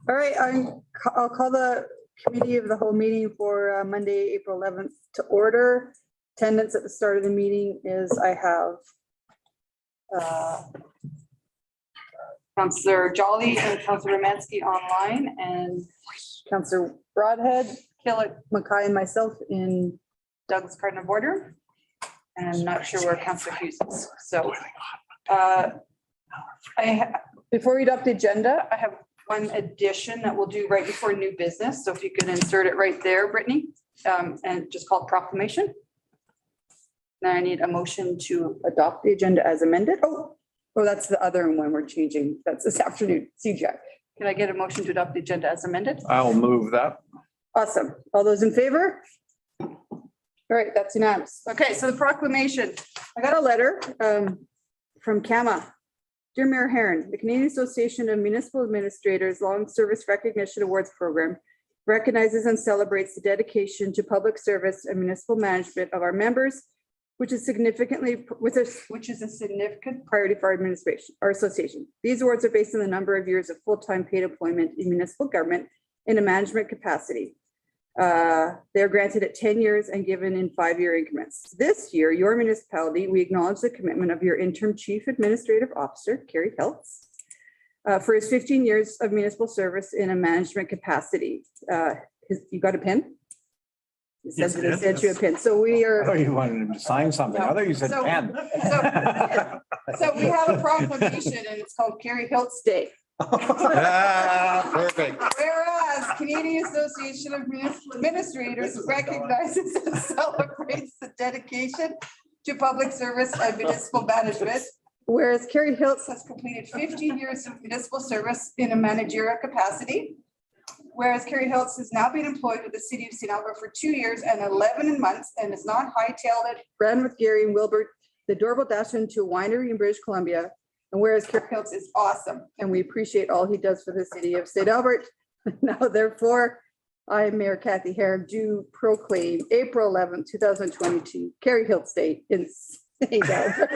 All right, I'll call the committee of the whole meeting for Monday, April 11th to order. Attendance at the start of the meeting is I have Councillor Jolly and Councillor Romansky online, and Councillor Broadhead, Killick, Mackay, and myself in Doug's Garden of Order. And I'm not sure where Councillor Hughes is. So before we adopt the agenda, I have one addition that we'll do right before new business. So if you could insert it right there, Brittany, and just call it proclamation. Now I need a motion to adopt the agenda as amended. Oh, that's the other one we're changing. That's this afternoon. CGI. Can I get a motion to adopt the agenda as amended? I'll move that. Awesome. All those in favor? All right, that's unanimous. Okay, so the proclamation. I got a letter from CAMA. Dear Mayor Heron, the Canadian Association of Municipal Administrators Long Service Recognition Awards Program recognizes and celebrates the dedication to public service and municipal management of our members, which is a significant priority for our administration, our association. These awards are based on the number of years of full-time paid employment in municipal government in a management capacity. They're granted at 10 years and given in 5-year increments. This year, your municipality, we acknowledge the commitment of your interim chief administrative officer, Kerry Hiltz, for his 15 years of municipal service in a management capacity. You got a pen? He said that he sent you a pin. So we are. Oh, you wanted him to sign something. I thought you said pen. So we have a proclamation and it's called Kerry Hiltz Day. Perfect. Whereas Canadian Association of Municipal Administrators recognizes and celebrates the dedication to public service and municipal management. Whereas Kerry Hiltz has completed 15 years of municipal service in a managerial capacity. Whereas Kerry Hiltz has now been employed with the city of St. Albert for 2 years and 11 months and is not hightailed it, ran with Gary and Wilbert, the Dorval Dash into a winery in British Columbia. And whereas Kerry Hiltz is awesome and we appreciate all he does for the city of St. Albert. Now, therefore, I, Mayor Kathy Heron, do proclaim April 11th, 2022, Kerry Hiltz Day in St. Albert.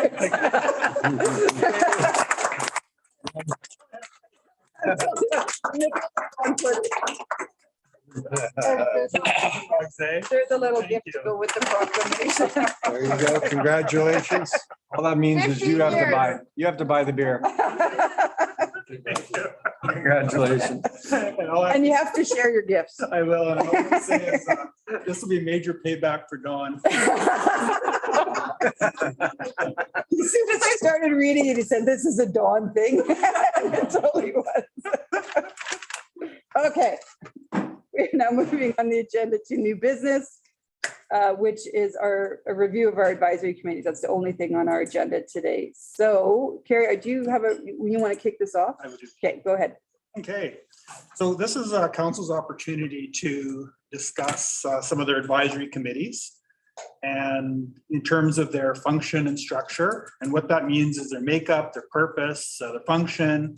There's a little gift to go with the proclamation. There you go. Congratulations. All that means is you have to buy the beer. Congratulations. And you have to share your gifts. I will. And I will say is, this will be major payback for Dawn. As soon as I started reading it, he said, "This is a Dawn thing." And it totally was. Okay. We're now moving on the agenda to new business, which is a review of our advisory committees. That's the only thing on our agenda today. So, Kerry, do you have you want to kick this off? I would do. Okay, go ahead. Okay. So this is council's opportunity to discuss some of their advisory committees and in terms of their function and structure. And what that means is their makeup, their purpose, their function.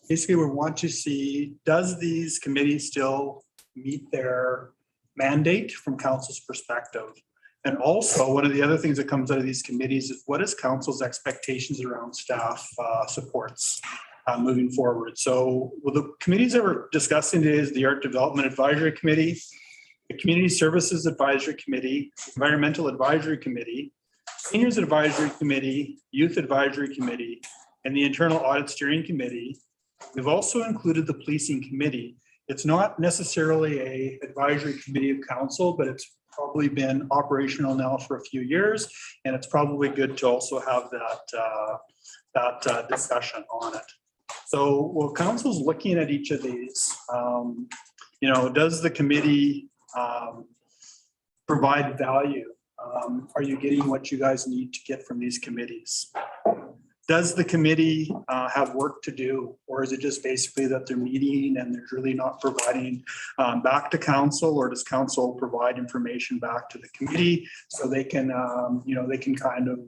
Basically, we want to see, does these committees still meet their mandate from council's perspective? And also, one of the other things that comes out of these committees is what is council's expectations around staff supports moving forward. So the committees that we're discussing today is the Art Development Advisory Committee, the Community Services Advisory Committee, Environmental Advisory Committee, Seniors Advisory Committee, Youth Advisory Committee, and the Internal Audit Steering Committee. We've also included the Policing Committee. It's not necessarily an advisory committee of council, but it's probably been operational now for a few years, and it's probably good to also have that discussion on it. So while council's looking at each of these, does the committee provide value? Are you getting what you guys need to get from these committees? Does the committee have work to do, or is it just basically that they're meeting and they're really not providing back to council, or does council provide information back to the committee so they can, they can kind of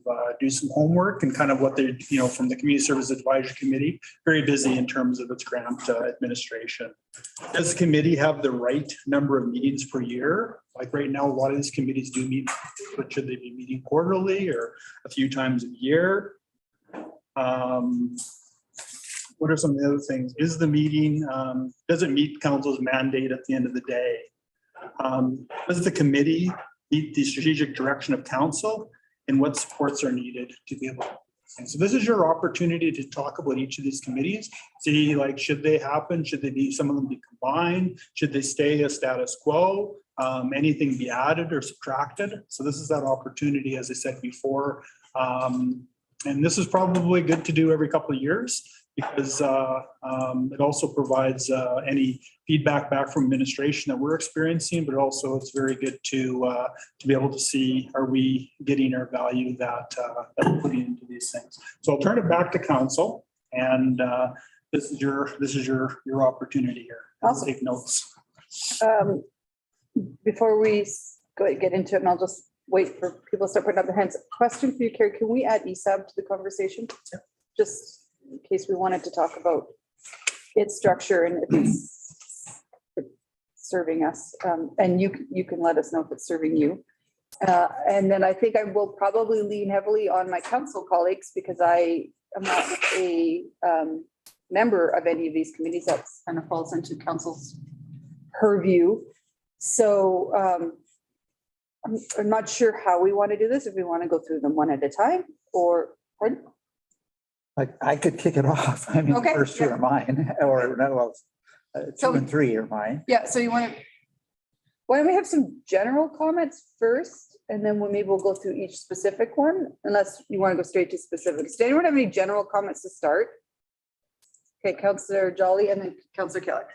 do some homework and kind of what they, from the Community Service Advisory Committee, very busy in terms of its grant administration. Does the committee have the right number of meetings per year? Like right now, a lot of these committees do meet, but should they be meeting quarterly or a few times a year? what are some of the other things? Is the meeting, does it meet council's mandate at the end of the day? Does the committee meet the strategic direction of council, and what supports are needed to be able to? And so this is your opportunity to talk about each of these committees. See, like, should they happen? Should they be, some of them be combined? Should they stay a status quo? Anything be added or subtracted? So this is that opportunity, as I said before. And this is probably good to do every couple of years, because it also provides any feedback back from administration that we're experiencing, but also it's very good to be able to see, are we getting our value that we're putting into these things. So I'll turn it back to council, and this is your opportunity here. Awesome. Take notes. Before we get into it, and I'll just wait for people to start putting up their hands. Question for you, Carrie. Can we add ESAB to the conversation? Yeah. Just in case we wanted to talk about its structure and if it's serving us. And you can let us know if it's serving you. And then I think I will probably lean heavily on my council colleagues, because I am not a member of any of these committees. That kind of falls into council's purview. So I'm not sure how we want to do this, if we want to go through them one at a time or, pardon? I could kick it off. I mean, Okay, first two yeah. are mine, or no, well, So- 2 and 3 are mine. Yeah, so you want to, why don't we have some general comments first, and then maybe we'll go through each specific one, unless you want to go straight to specifics. Does anyone have any general comments to start? Okay, Councillor Jolly and then Councillor Keller.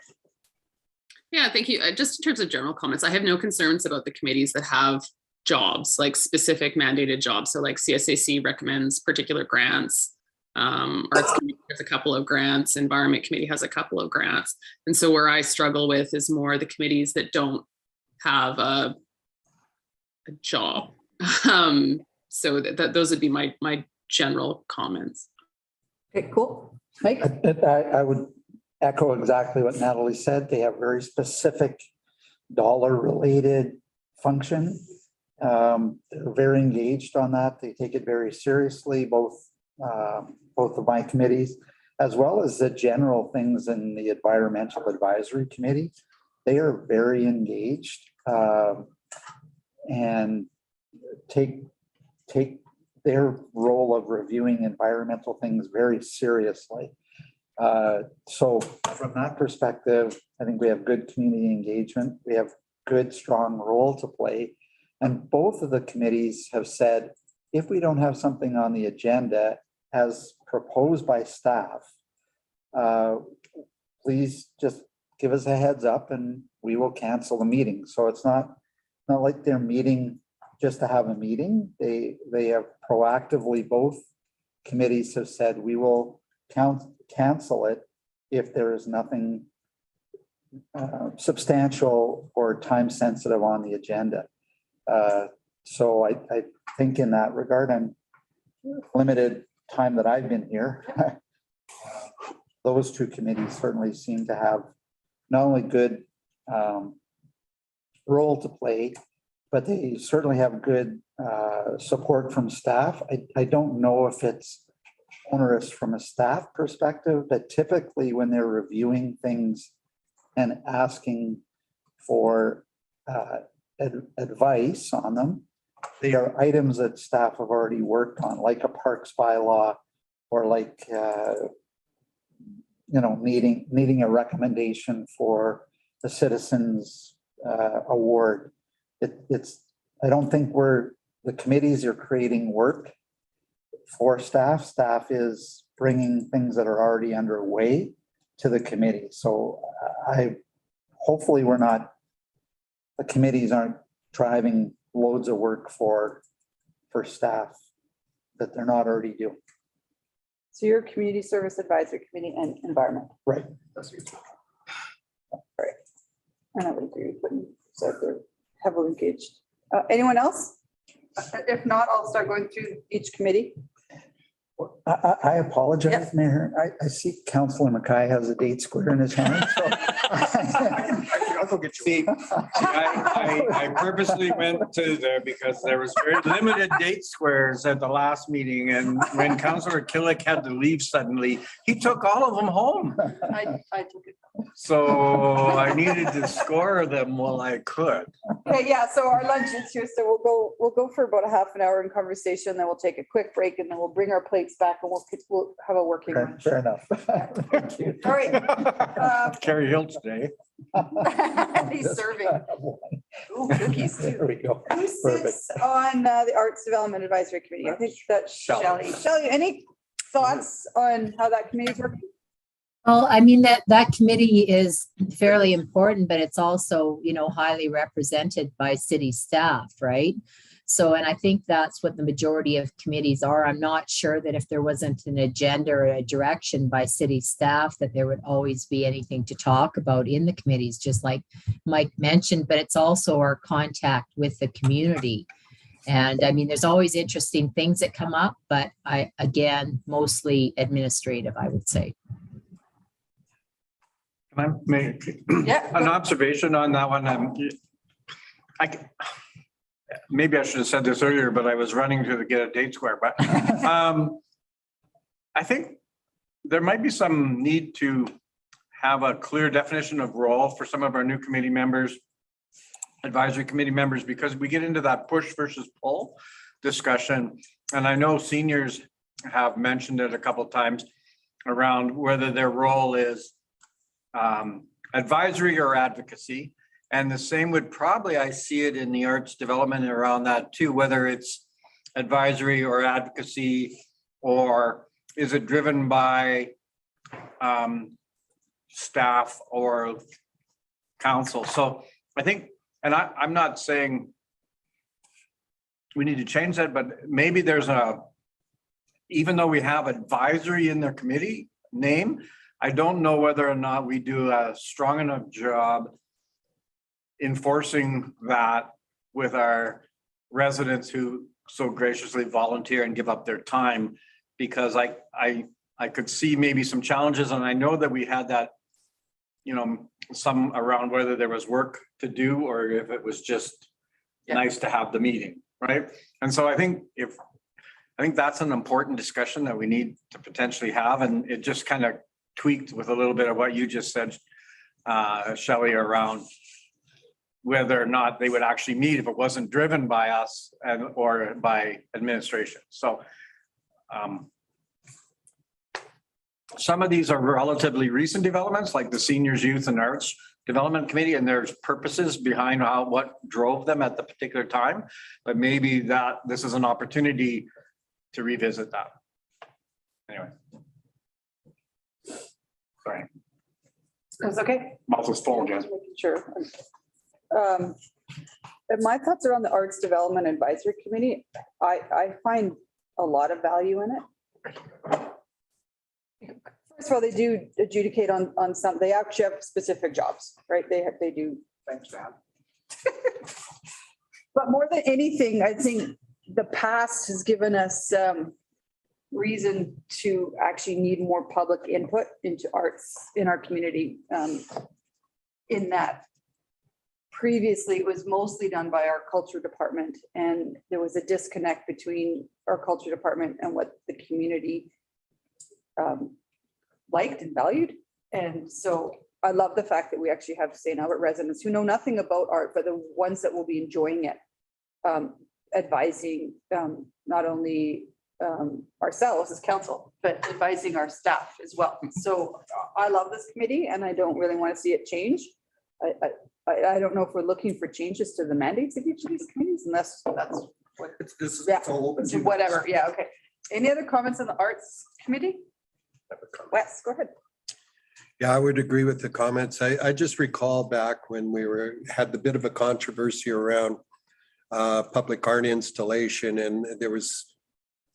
Yeah, thank you. Just in terms of general comments, I have no concerns about the committees that have jobs, like specific mandated jobs. So like CSAC recommends particular grants. Arts Committee has a couple of grants, Environment Committee has a couple of grants. And so where I struggle with is more the committees that don't have a job. So those would be my general comments. Okay, cool. Mike? I would echo exactly what Natalie said. They have very specific dollar-related function. They're very engaged on that. They take it very seriously, both of my committees, as well as the general things in the Environmental Advisory Committee. They are very engaged and take their role of reviewing environmental things very seriously. So from that perspective, I think we have good community engagement. We have good, strong role to play. And both of the committees have said, if we don't have something on the agenda as proposed by staff, please just give us a heads up and we will cancel the meeting. So it's not like they're meeting just to have a meeting. They have proactively, both committees have said, we will cancel it if there is nothing substantial or time sensitive on the agenda. So I think in that regard, I'm limited time that I've been here. Those two committees certainly seem to have not only good role to play, but they certainly have good support from staff. I don't know if it's onerous from a staff perspective, but typically when they're reviewing things and asking for advice on them, they are items that staff have already worked on, like a parks bylaw, or like needing a recommendation for the citizens award. I don't think the committees are creating work for staff. Staff is bringing things that are already underway to the committee. So hopefully the committees aren't driving loads of work for staff that they're not already doing. So you're Community Service Advisory Committee and Environment. Right. Right. And I would agree with you. So they're heavily engaged. Anyone else? If not, I'll start going through each committee. I apologize, Mayor. I see Councillor Mackay has a date square in his hand. So I'll go get you. See, I purposely went to there because there was very limited date squares at the last meeting, and when Councillor Killick had to leave suddenly, he took all of them home. I took it. So I needed to score them while I could. Okay, yeah, so our lunch is here, so we'll go for about a half an hour in conversation, then we'll take a quick break and then we'll bring our plates back and we'll have a working Okay, lunch. fair enough. Thank you. All right. Carrie Hill today. He's serving. Ooh, cookies too. There we go. Who sits on the Arts Development Advisory Committee? I think that's Shelley. Shelley, any thoughts on how that committee is working? Well, I mean, that committee is fairly important, but it's also, highly represented by city staff, right? So, and I think that's what the majority of committees are. I'm not sure that if there wasn't an agenda or a direction by city staff, that there would always be anything to talk about in the committees, just like Mike mentioned, but it's also our contact with the community. And I mean, there's always interesting things that come up, but again, mostly administrative, I would say. Can I make an observation on that one? Maybe I should have said this earlier, but I was running to get a date square, but I think there might be some need to have a clear definition of role for some of our new committee members, advisory committee members, because we get into that push versus pull discussion. And I know seniors have mentioned it a couple of times around whether their role is advisory or advocacy. And the same would probably, I see it in the arts development around that too, whether it's advisory or advocacy, or is it driven by staff or council? So I think, and I'm not saying we need to change that, but maybe there's even though we have advisory in their committee name, I don't know whether or not we do a strong enough job enforcing that with our residents who so graciously volunteer and give up their time, because I could see maybe some challenges, and I know that we had that, some around whether there was work to do or if it was just nice to have the meeting, right? And so I think that's an important discussion that we need to potentially have, and it just kind of tweaked with a little bit of what you just said, Shelley, around whether or not they would actually meet if it wasn't driven by us or by administration. So some of these are relatively recent developments, like the Seniors, Youth and Arts Development Committee, and there's purposes behind what drove them at the particular time. But maybe this is an opportunity to revisit that. Anyway. Sorry. That's okay. Mouth was full again. Sure. My thoughts are on the Arts Development Advisory Committee. I find a lot of value in it. First of all, they do adjudicate on some, they actually have specific jobs, right? They do. Thanks, man. But more than anything, I think the past has given us reason to actually need more public input into arts in our community. In that previously it was mostly done by our culture department, and there was a disconnect between our culture department and what the community liked and valued. And so I love the fact that we actually have St. Albert residents who know nothing about art, but the ones that will be enjoying it, advising not only ourselves as council, but advising our staff as well. So I love this committee and I don't really want to see it change. I don't know if we're looking for changes to the mandates of each of these committees, unless that's what It's Yeah. all open. to- whatever. Yeah, okay. Any other comments on the arts committee? Wes, go ahead. Yeah, I would agree with the comments. I just recall back when we had the bit of a controversy around public art installation, and there was,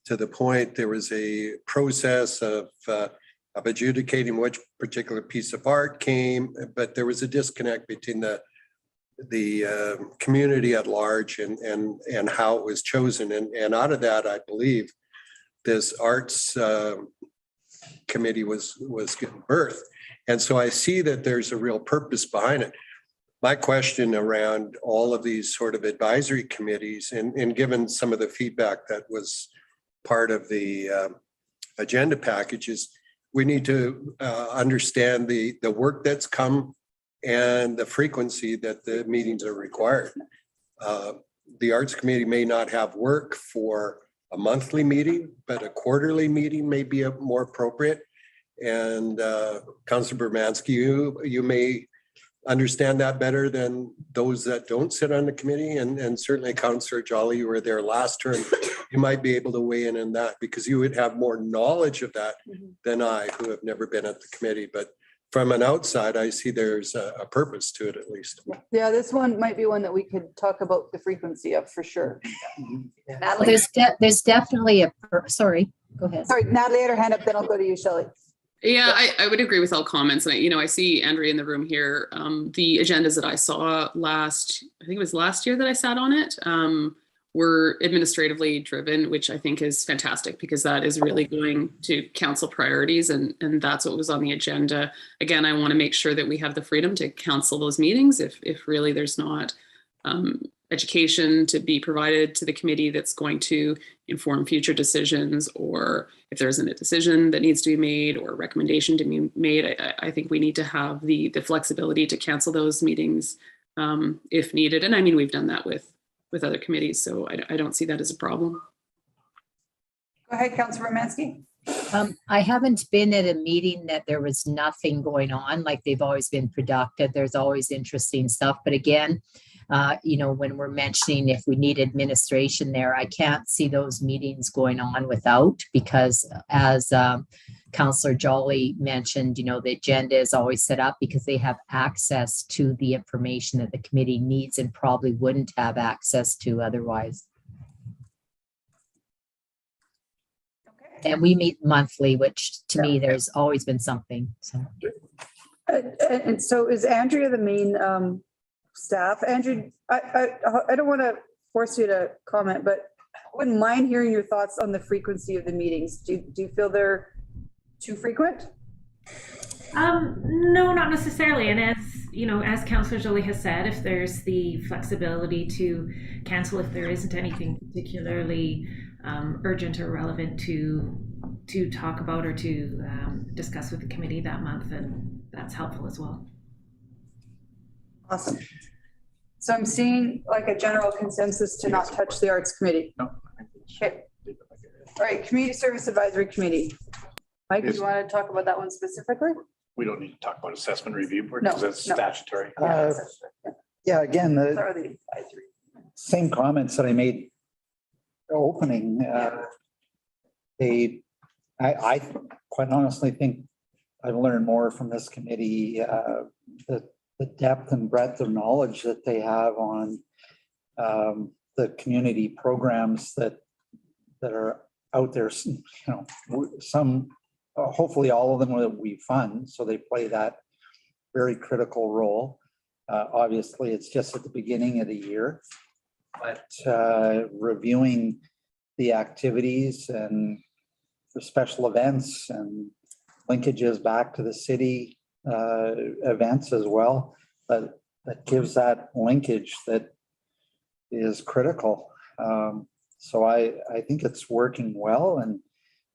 to the point, there was a process of adjudicating which particular piece of art came, but there was a disconnect between the community at large and how it was chosen. And out of that, I believe this arts committee was given birth. And so I see that there's a real purpose behind it. my question around all of these sort of advisory committees and given some of the feedback that was part of the agenda packages, we need to understand the work that's come and the frequency that the meetings are required. The Arts Committee may not have work for a monthly meeting, but a quarterly meeting may be more appropriate. And Councillor Bermansky, you may understand that better than those that don't sit on the committee. And certainly Councillor Jolly, you were there last term. You might be able to weigh in on that because you would have more knowledge of that than I, who have never been at the committee. But from an outside, I see there's a purpose to it at least. Yeah, this one might be one that we could talk about the frequency of for sure. Natalie, There's definitely sorry, go ahead. sorry, Natalie had her hand up, then I'll go to you, Shelley. Yeah, I would agree with all comments. And I see Andrea in the room here. The agendas that I saw I think it was last year that I sat on it, were administratively driven, which I think is fantastic because that is really going to council priorities and that's what was on the agenda. Again, I want to make sure that we have the freedom to cancel those meetings if really there's not education to be provided to the committee that's going to inform future decisions, or if there isn't a decision that needs to be made or a recommendation to be made. I think we need to have the flexibility to cancel those meetings if needed. And I mean, we've done that with other committees, so I don't see that as a problem. Go ahead, Councillor Romansky. I haven't been at a meeting that there was nothing going on, like they've always been productive. There's always interesting stuff. But again, when we're mentioning if we need administration there, I can't see those meetings going on without, because as Councillor Jolly mentioned, the agenda is always set up because they have access to the information that the committee needs and probably wouldn't have access to otherwise. And we meet monthly, which to me, there's always been something. So. And so is Andrea the main staff? Andrew, I don't want to force you to comment, but I wouldn't mind hearing your thoughts on the frequency of the meetings. Do you feel they're too frequent? No, not necessarily. And as Councillor Jolie has said, if there's the flexibility to cancel if there isn't anything particularly urgent or relevant to talk about or to discuss with the committee that month, then that's helpful as well. Awesome. So I'm seeing like a general consensus to not touch the Arts Committee. No. Okay. All right, Community Service Advisory Committee. Mike, do you want to talk about that one specifically? We don't need to talk about assessment review board No, because that's no. statutory. Yeah, again, the Sorry, the advisory. same comments that I made opening. I quite honestly think I've learned more from this committee, the depth and breadth of knowledge that they have on the community programs that are out there. Some, hopefully all of them that we fund, so they play that very critical role. Obviously, it's just at the beginning of the year, but reviewing the activities and the special events and linkages back to the city events as well, that gives that linkage that is critical. So I think it's working well. And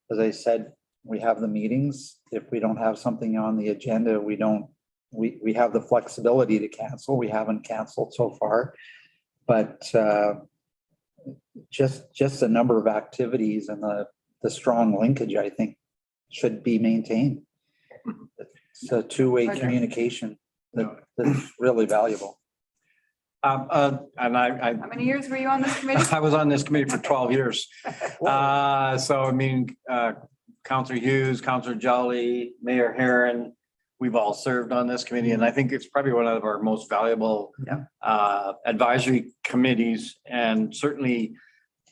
as I said, we have the meetings. If we don't have something on the agenda, we have the flexibility to cancel. We haven't canceled so far, but just the number of activities and the strong linkage, I think, should be maintained. It's a two-way communication that's really valuable. And How many years were you on this committee? I was on this committee for 12 years. So, I mean, Councillor Hughes, Councillor Jolly, Mayor Herron, we've all served on this committee, and I think it's probably one of our most valuable advisory committees. And certainly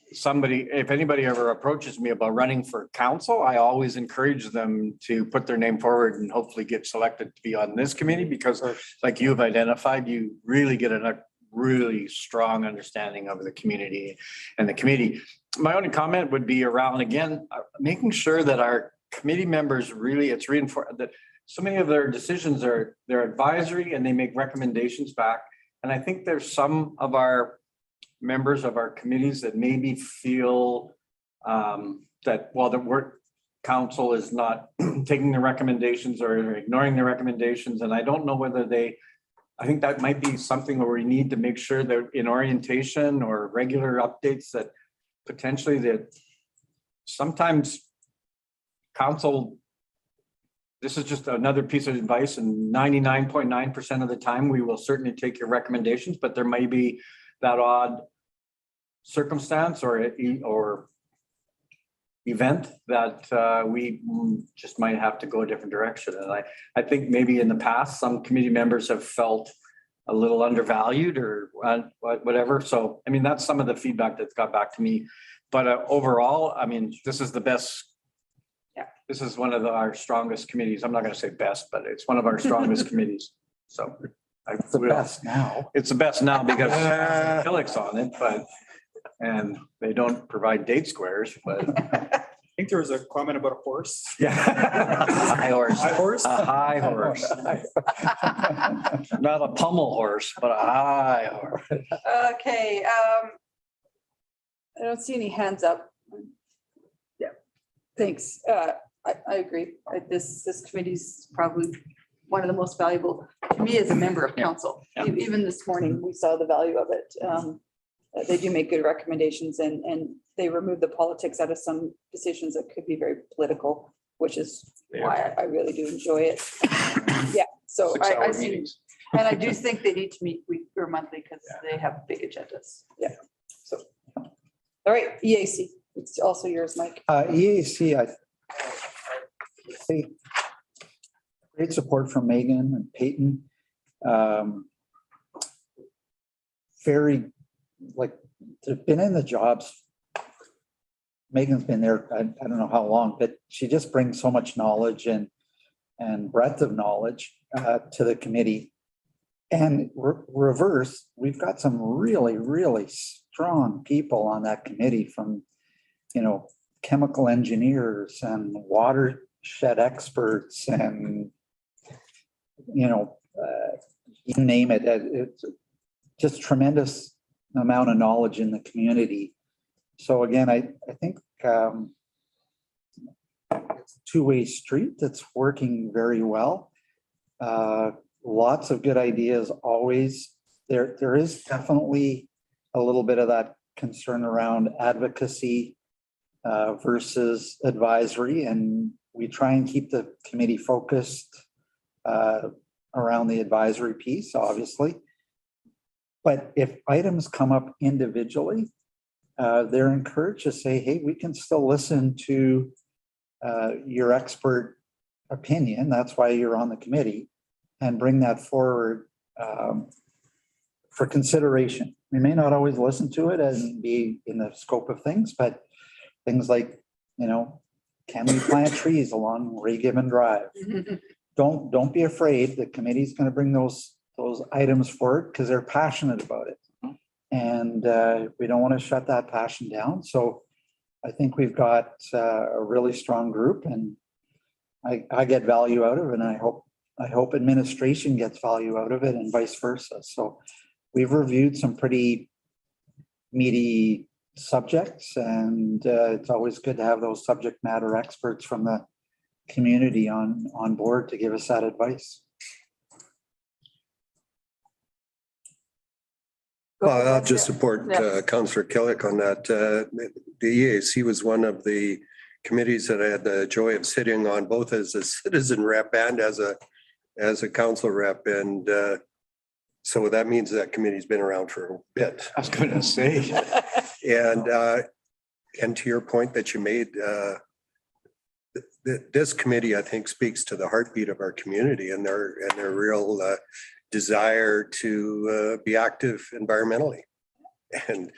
if anybody ever approaches me about running for council, I always encourage them to put their name forward and hopefully get selected to be on this committee, because like you've identified, you really get a really strong understanding of the community and the committee. My only comment would be around, again, making sure that our committee members really, it's reinforced that so many of their decisions they're advisory and they make recommendations back. And I think there's some of our members of our committees that maybe feel that while the work council is not taking the recommendations or ignoring the recommendations, and I don't know whether I think that might be something where we need to make sure that in orientation or regular updates that potentially that sometimes council, this is just another piece of advice, and 99.9% of the time, we will certainly take your recommendations, but there may be that odd circumstance or event that we just might have to go a different direction. And I think maybe in the past, some committee members have felt a little undervalued or whatever. So, I mean, that's some of the feedback that's got back to me. But overall, I mean, this is the best. Yeah. This is one of our strongest committees. I'm not going to say best, but it's one of our strongest committees. So It's the best now. It's the best now because Killick's on it, and they don't provide date squares, but. I think there was a comment about a horse. Yeah. High horse. High horse? A high horse. Not a pummel horse, but a high horse. Okay, I don't see any hands up. Yeah, thanks. I agree. This committee's probably one of the most valuable to me as a member of council. Yeah. Even this morning, we saw the value of it. They do make good recommendations and they remove the politics out of some decisions that could be very political, which is why I really do enjoy it. Yeah, so I 6-hour see, meetings. and I do think they need to meet weekly or monthly because they have big agendas. Yeah, so. All right, EAC, it's also yours, Mike. EAC, I see great support from Megan and Peyton. Very, like, they've been in the jobs. Megan's been there, I don't know how long, but she just brings so much knowledge and breadth of knowledge to the committee. And reverse, we've got some really, really strong people on that committee from, chemical engineers and watershed experts and, you name it. It's just tremendous amount of knowledge in the community. So again, I think it's a two-way street that's working very well. Lots of good ideas always. There is definitely a little bit of that concern around advocacy versus advisory, and we try and keep the committee focused around the advisory piece, obviously. But if items come up individually, they're encouraged to say, hey, we can still listen to your expert opinion. That's why you're on the committee, and bring that forward for consideration. We may not always listen to it and be in the scope of things, but things like, can we plant trees along Ray Gibbon Drive? Don't be afraid. The committee's going to bring those items forward because they're passionate about it. And we don't want to shut that passion down. So I think we've got a really strong group, and I get value out of it, and I hope administration gets value out of it, and vice versa. So we've reviewed some pretty meaty subjects, and it's always good to have those subject matter experts from the community on board to give us that advice. Well, I'll just support Councillor Killick on that. The EAC was one of the committees that I had the joy of sitting on, both as a citizen rep and as a council rep. And so that means that committee's been around for a bit. I was going to say. And to your point that you made, this committee, I think, speaks to the heartbeat of our community and their real desire to be active environmentally. And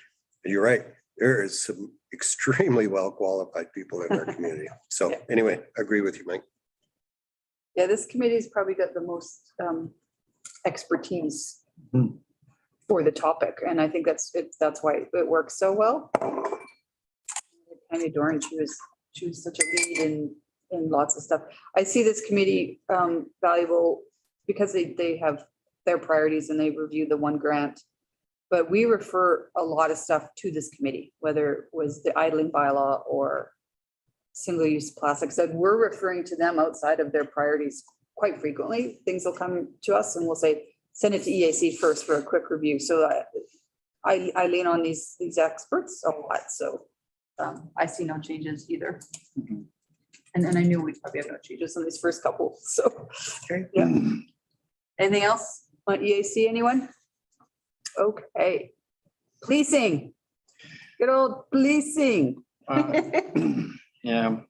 you're right, there is some extremely well qualified people in our community. So anyway, I agree with you, Mike. Yeah, this committee's probably got the most expertise for the topic, and I think that's why it works so well. Tanya Doran, she was such a lead in in lots of stuff. I see this committee valuable because they have their priorities and they review the one grant. But we refer a lot of stuff to this committee, whether it was the idling bylaw or single-use plastics. So we're referring to them outside of their priorities quite frequently. Things will come to us and we'll say, send it to EAC first for a quick review. So I lean on these experts a lot. So I see no changes either. And then I knew we'd probably have no changes in these first couple. So, yeah. Anything else on EAC, anyone? Okay. Policing. Good old policing. Yeah.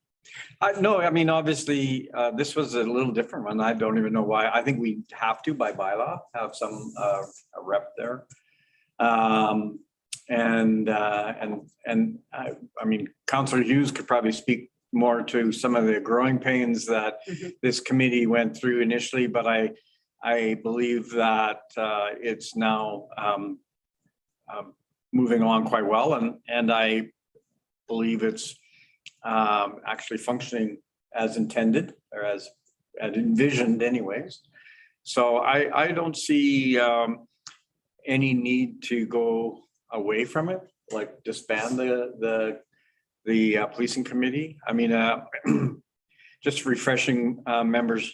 No, I mean, obviously, this was a little different one. I don't even know why. I think we have to, by bylaw, have some a rep there. I mean, Councillor Hughes could probably speak more to some of the growing pains that this committee went through initially, but I believe that it's now moving along quite well, and I believe it's actually functioning as intended or as envisioned anyways. So I don't see any need to go away from it, like disband the policing committee. I mean, just refreshing members.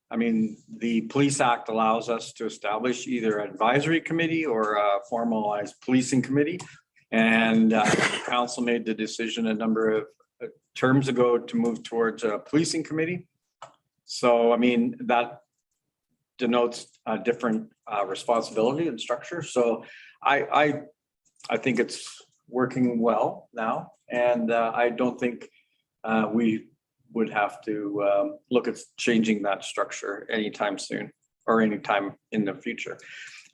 I mean, the Police Act allows us to establish either an advisory committee or a formalized policing committee. And council made the decision a number of terms ago to move towards a policing committee. So, I mean, that denotes a different responsibility and structure. So I think it's working well now. And I don't think we would have to look at changing that structure anytime soon or anytime in the future.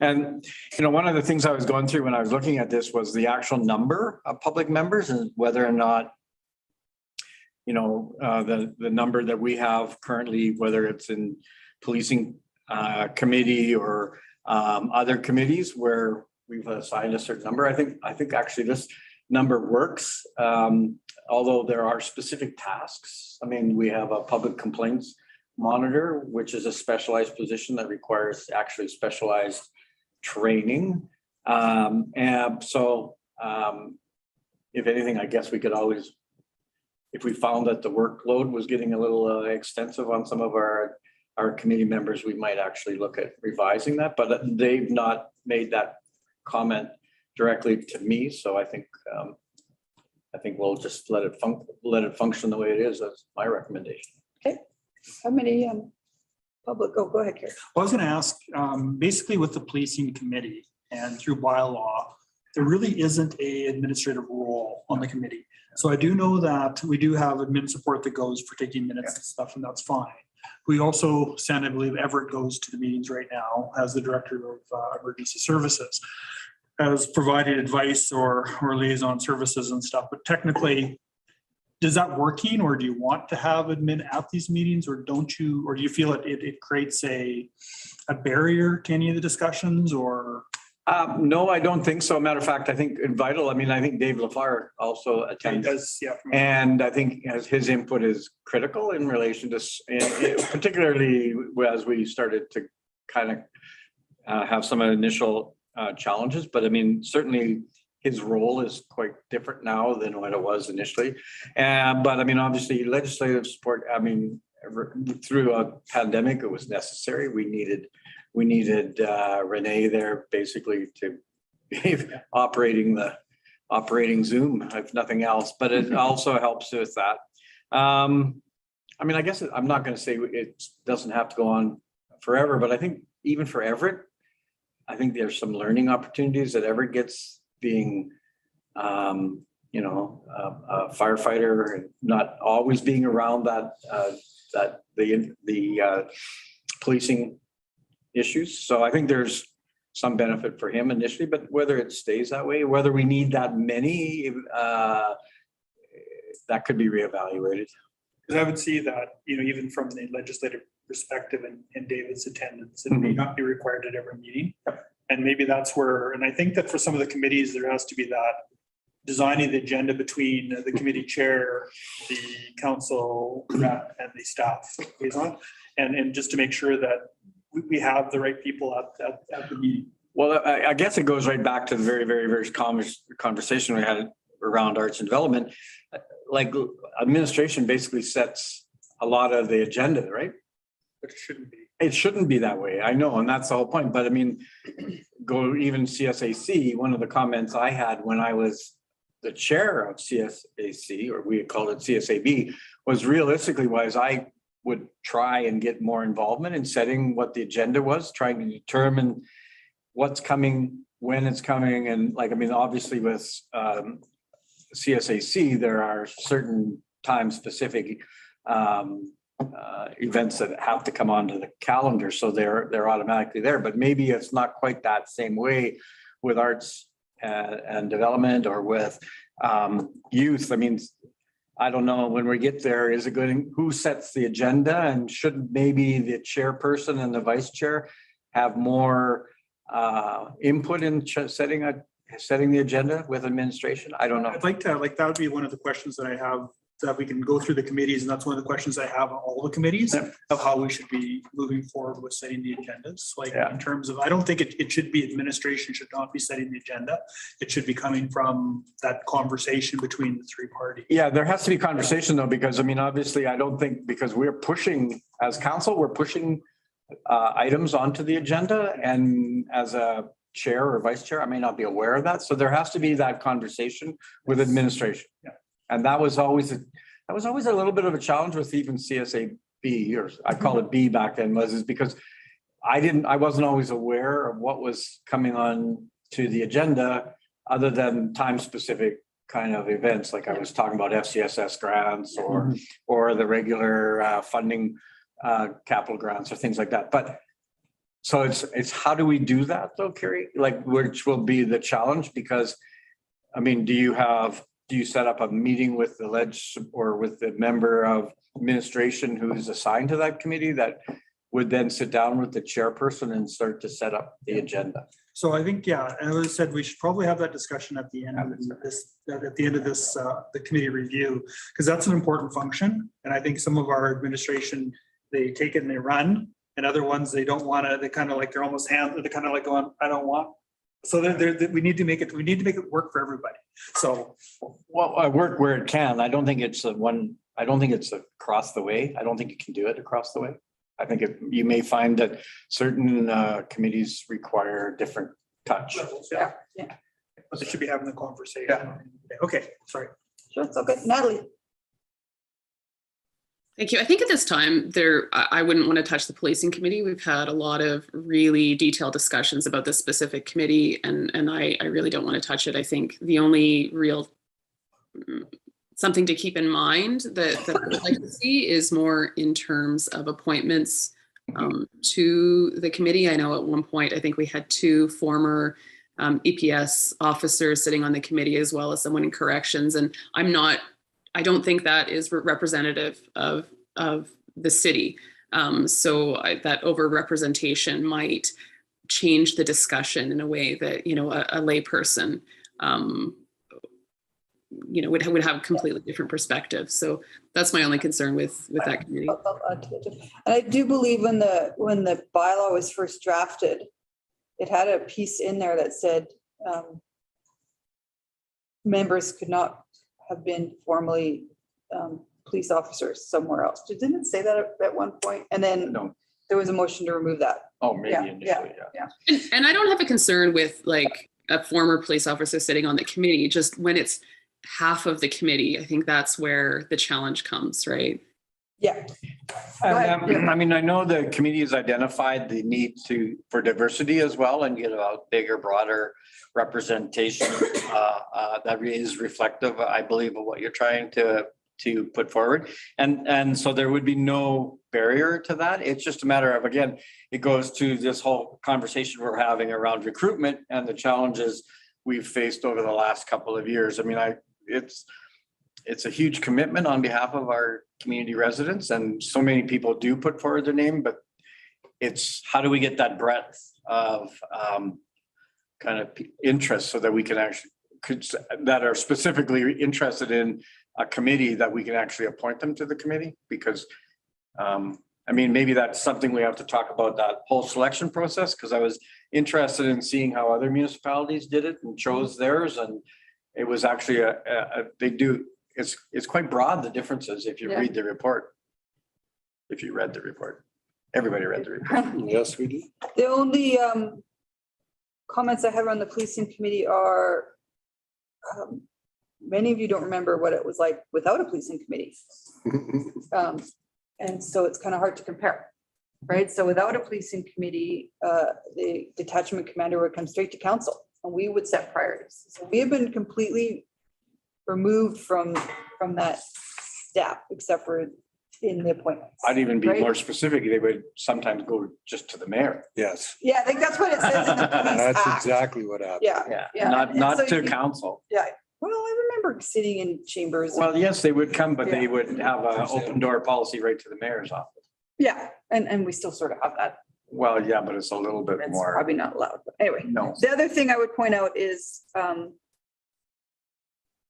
And, you know, one of the things I was going through when I was looking at this was the actual number of public members and whether or not, you know, the number that we have currently, whether it's in policing committee or other committees where we've assigned a certain number. I think actually this number works, although there are specific tasks. I mean, we have a public complaints monitor, which is a specialized position that requires actually specialized training. And so if anything, I guess we could always, if we found that the workload was getting a little extensive on some of our committee members, we might actually look at revising that, but they've not made that comment directly to me. So I think we'll just let it function the way it is. That's my recommendation. Okay. How many public, oh, go ahead, Carrie. I was going to ask, basically with the policing committee and through bylaw, there really isn't a administrative role on the committee. So I do know that we do have admin support that goes for taking minutes and stuff, and that's fine. We also send, I believe Everett goes to the meetings right now as the director of emergency services, as provided advice or liaison services and stuff. But technically, is that working, or do you want to have admin at these meetings, or don't you, or do you feel it creates a barrier to any of the discussions, or? No, I don't think so. Matter of fact, I think in Vital, I mean, I think Dave LaFleur also attends. Does, yeah. And I think as his input is critical in relation to, particularly as we started to kind of have some initial challenges, but I mean, certainly his role is quite different now than what it was initially. But I mean, obviously legislative support, I mean, through a pandemic, it was necessary. We needed Renee there basically to be operating Zoom, if nothing else, but it also helps with that. I mean, I guess I'm not going to say it doesn't have to go on forever, but I think even for Everett, I think there's some learning opportunities that Everett gets being, you know, a firefighter and not always being around the policing issues. So I think there's some benefit for him initially, but whether it stays that way, whether we need that many, that could be reevaluated. Because I would see that, you know, even from the legislative perspective and David's attendance, it may not be required at every meeting. And maybe that's where, and I think that for some of the committees, there has to be that designing the agenda between the committee chair, the council rep, and the staff liaison, and just to make sure that we have the right people at the meeting. Well, I guess it goes right back to the very first conversation we had around arts and development. Like administration basically sets a lot of the agenda, right? But it shouldn't be. It shouldn't be that way. I know, and that's the whole point. But I mean, go even CSAC, one of the comments I had when I was the chair of CSAC, or we called it CSAB, was realistically wise, I would try and get more involvement in setting what the agenda was, trying to determine what's coming, when it's coming. And like, I mean, obviously with CSAC, there are certain time specific events that have to come onto the calendar. So they're automatically there, but maybe it's not quite that same way with arts and development or with youth. I mean, I don't know, when we get there, is it good, who sets the agenda, and should maybe the chairperson and the vice chair have more input in setting the agenda with administration? I don't know. I'd like to, like, that would be one of the questions that I have, that we can go through the committees, and that's one of the questions I have on all the committees of how we should be moving forward with setting the agendas. Like in terms of, I don't think it should be administration should not be setting the agenda. It should be coming from that conversation between the three parties. Yeah, there has to be conversation though, because I mean, obviously, I don't think, because we're pushing as council, we're pushing items onto the agenda, and as a chair or vice chair, I may not be aware of that. So there has to be that conversation with administration. Yeah. And that was always a little bit of a challenge with even CSAB, or I call it B back then, is because I wasn't always aware of what was coming on to the agenda other than time specific kind of events. Like I was talking about FCSS grants or the regular funding capital grants or things like that. But so it's how do we do that though, Carrie? Like, which will be the challenge, because I mean, do you set up a meeting with the or with the member of administration who's assigned to that committee that would then sit down with the chairperson and start to set up the agenda? So I think, yeah, and as I said, we should probably have that discussion at the end of this, the committee review, because that's an important function. And I think some of our administration, they take it and they run, and other ones, they don't want to, they kind of like, they're almost they're kind of like going, I don't want. So we need to make it work for everybody. So. Well, I work where it can. I don't think it's across the way. I don't think you can do it across the way. I think you may find that certain committees require different touch. Yeah. But they should be having the conversation. Yeah. Okay, sorry. Sure, it's okay. Natalie. Thank you. I think at this time I wouldn't want to touch the policing committee. We've had a lot of really detailed discussions about this specific committee, and I really don't want to touch it. I think the only real something to keep in mind that I would like to see is more in terms of appointments to the committee. I know at one point, I think we had 2 former EPS officers sitting on the committee, as well as someone in corrections. And I don't think that is representative of the city. So that overrepresentation might change the discussion in a way that, a layperson, would have a completely different perspective. So that's my only concern with that committee. And I do believe when the bylaw was first drafted, it had a piece in there that said members could not have been formerly police officers somewhere else. Didn't it say that at one point? And then there was a motion to remove that. Oh, maybe initially, yeah. And I don't have a concern with like a former police officer sitting on the committee, just when it's half of the committee, I think that's where the challenge comes, right? Yeah. I mean, I know the committee has identified the need for diversity as well, and get a bigger, broader representation that is reflective, I believe, of what you're trying to put forward. And so there would be no barrier to that. It's just a matter of, again, it goes to this whole conversation we're having around recruitment and the challenges we've faced over the last couple of years. I mean, it's a huge commitment on behalf of our community residents, and so many people do put forward their name, but it's how do we get that breadth of kind of interest so that we can actually that are specifically interested in a committee, that we can actually appoint them to the committee, because I mean, maybe that's something we have to talk about, that whole selection process, because I was interested in seeing how other municipalities did it and chose theirs, and it was actually it's quite broad, the differences, if you Yeah. read the report. If you read the report, everybody read the report. Yes, we do. The only comments I have on the policing committee are many of you don't remember what it was like without a policing committee. And so it's kind of hard to compare, right? So without a policing committee, the detachment commander would come straight to council and we would set priorities. So we have been completely removed from that step, except for in the appointments. I'd even be Right. more specific, they would sometimes go just to the mayor. Yes, Yeah, I think that's what it says in the police that's act. exactly what happened. Yeah, yeah. Not, And not so to you- council. Yeah, well, I remember sitting in chambers. Well, yes, they would come, but they Yeah. would have an open door policy right to the mayor's office. Yeah, and we still sort of have that. Well, yeah, but it's a little bit It's more, probably not allowed, but anyway. no. The other thing I would point out is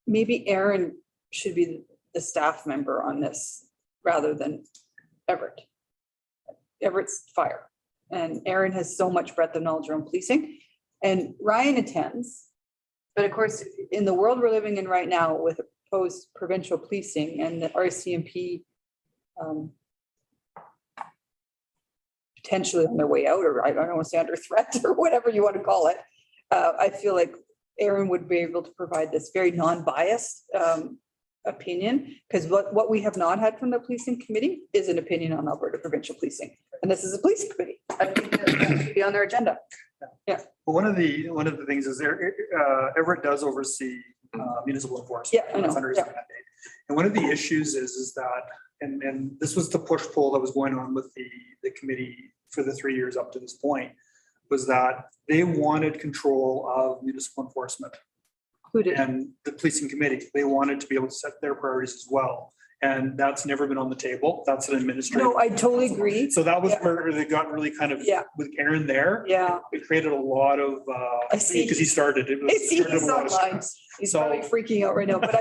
maybe Aaron should be the staff member on this rather than Everett. Everett's fire, and Aaron has so much breadth of knowledge around policing, and Ryan attends. But of course, in the world we're living in right now with proposed provincial policing and the RCMP potentially on their way out, or I don't want to say under threat or whatever you want to call it. I feel like Aaron would be able to provide this very non-biased opinion, because what we have not had from the policing committee is an opinion on Alberta provincial policing. And this is a police committee. I think that should be on their agenda. Well, one of the things is there, Everett does oversee municipal enforcement. Yeah, I know, That's under his yeah. mandate. And one of the issues is that, and this was the push-pull that was going on with the committee for the 3 years up to this point, was that they wanted control of municipal enforcement. Who did? And the policing committee, they wanted to be able to set their priorities as well. And that's never been on the table. That's an administrative. No, I totally agree. So that was Yeah. where they got really kind of, Yeah. with Aaron there, Yeah, it created a lot of, I see. because he started. It was- I see started he's a lot of online. stress. He's So- probably freaking out right now, but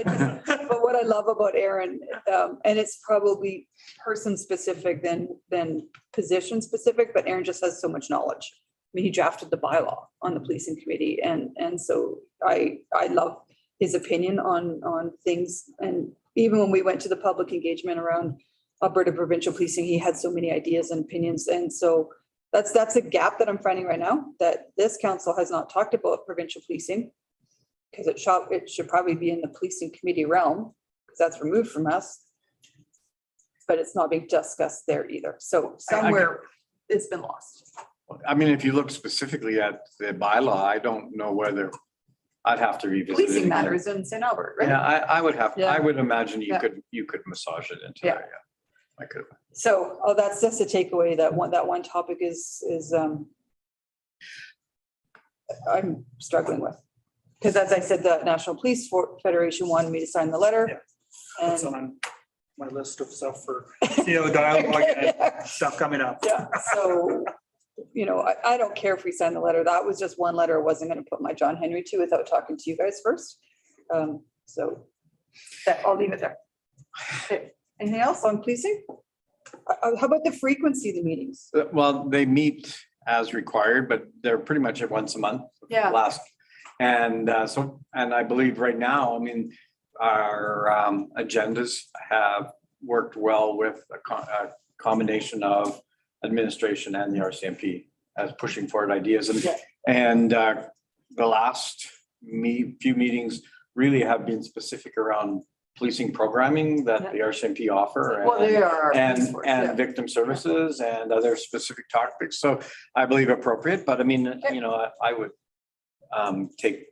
but what I love about Aaron, and it's probably person specific than position specific, but Aaron just has so much knowledge. I mean, he drafted the bylaw on the policing committee, and so I love his opinion on things. And even when we went to the public engagement around Alberta provincial policing, he had so many ideas and opinions. And so that's a gap that I'm finding right now, that this council has not talked about provincial policing, because it should probably be in the policing committee realm, because that's removed from us. But it's not being discussed there either. So somewhere it's been lost. I mean, if you look specifically at the bylaw, I don't know whether I'd have to revisit. it Policing again. matters in St. Albert, right? Yeah, I would have, Yeah. I would imagine Yeah. you could massage it into Yeah. there, yeah. I could. So, that's just a takeaway, that one topic is I'm struggling with. Because as I said, the National Police Federation wanted me to sign the letter. Yeah. That's And on my list of stuff for, dialogue and stuff coming up. yeah, so, I don't care if we sign the letter. That was just one letter I wasn't going to put my John Henry to without talking to you guys first. So I'll leave it there. Okay. Anything else on policing? How about the frequency of the meetings? Well, they meet as required, but they're pretty much at once a month. Yeah. Last, and and I believe right now, I mean, our agendas have worked well with a combination of administration and the RCMP as pushing forward ideas. Yeah. And the last few meetings really have been specific around policing programming that the RCMP offer. Well, they are. our police And, force, yeah. and victim services and other specific topics. So I believe appropriate, but I mean, I would take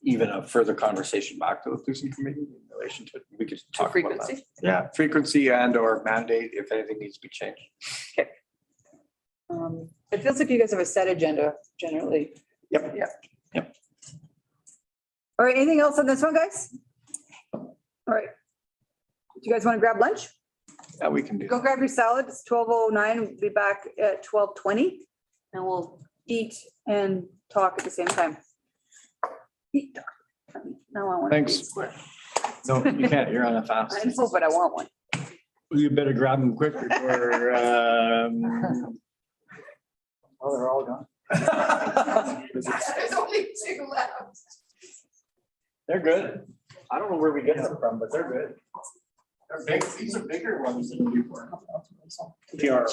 even a further conversation back to the policing committee in relation to, we could To talk about that. frequency? Yeah, frequency and or mandate if anything needs to be changed. It feels like you guys have a set agenda generally. Yep. Yeah. Yep. All right, anything else on this one, guys? All right. Do you guys want to grab lunch? Yeah, we can do. Go grab your salad. It's 12:09. We'll be back at 12:20 and we'll eat and talk at the same time. Eat, talk. No, I want. to Thanks. be square. No, you can't. You're on a fast. I know, but I want one. You better grab them quick before, Oh, they're all gone. There's only two left. they're good. I don't know where we get them from, but they're good. They're big. These are bigger ones than before. They are.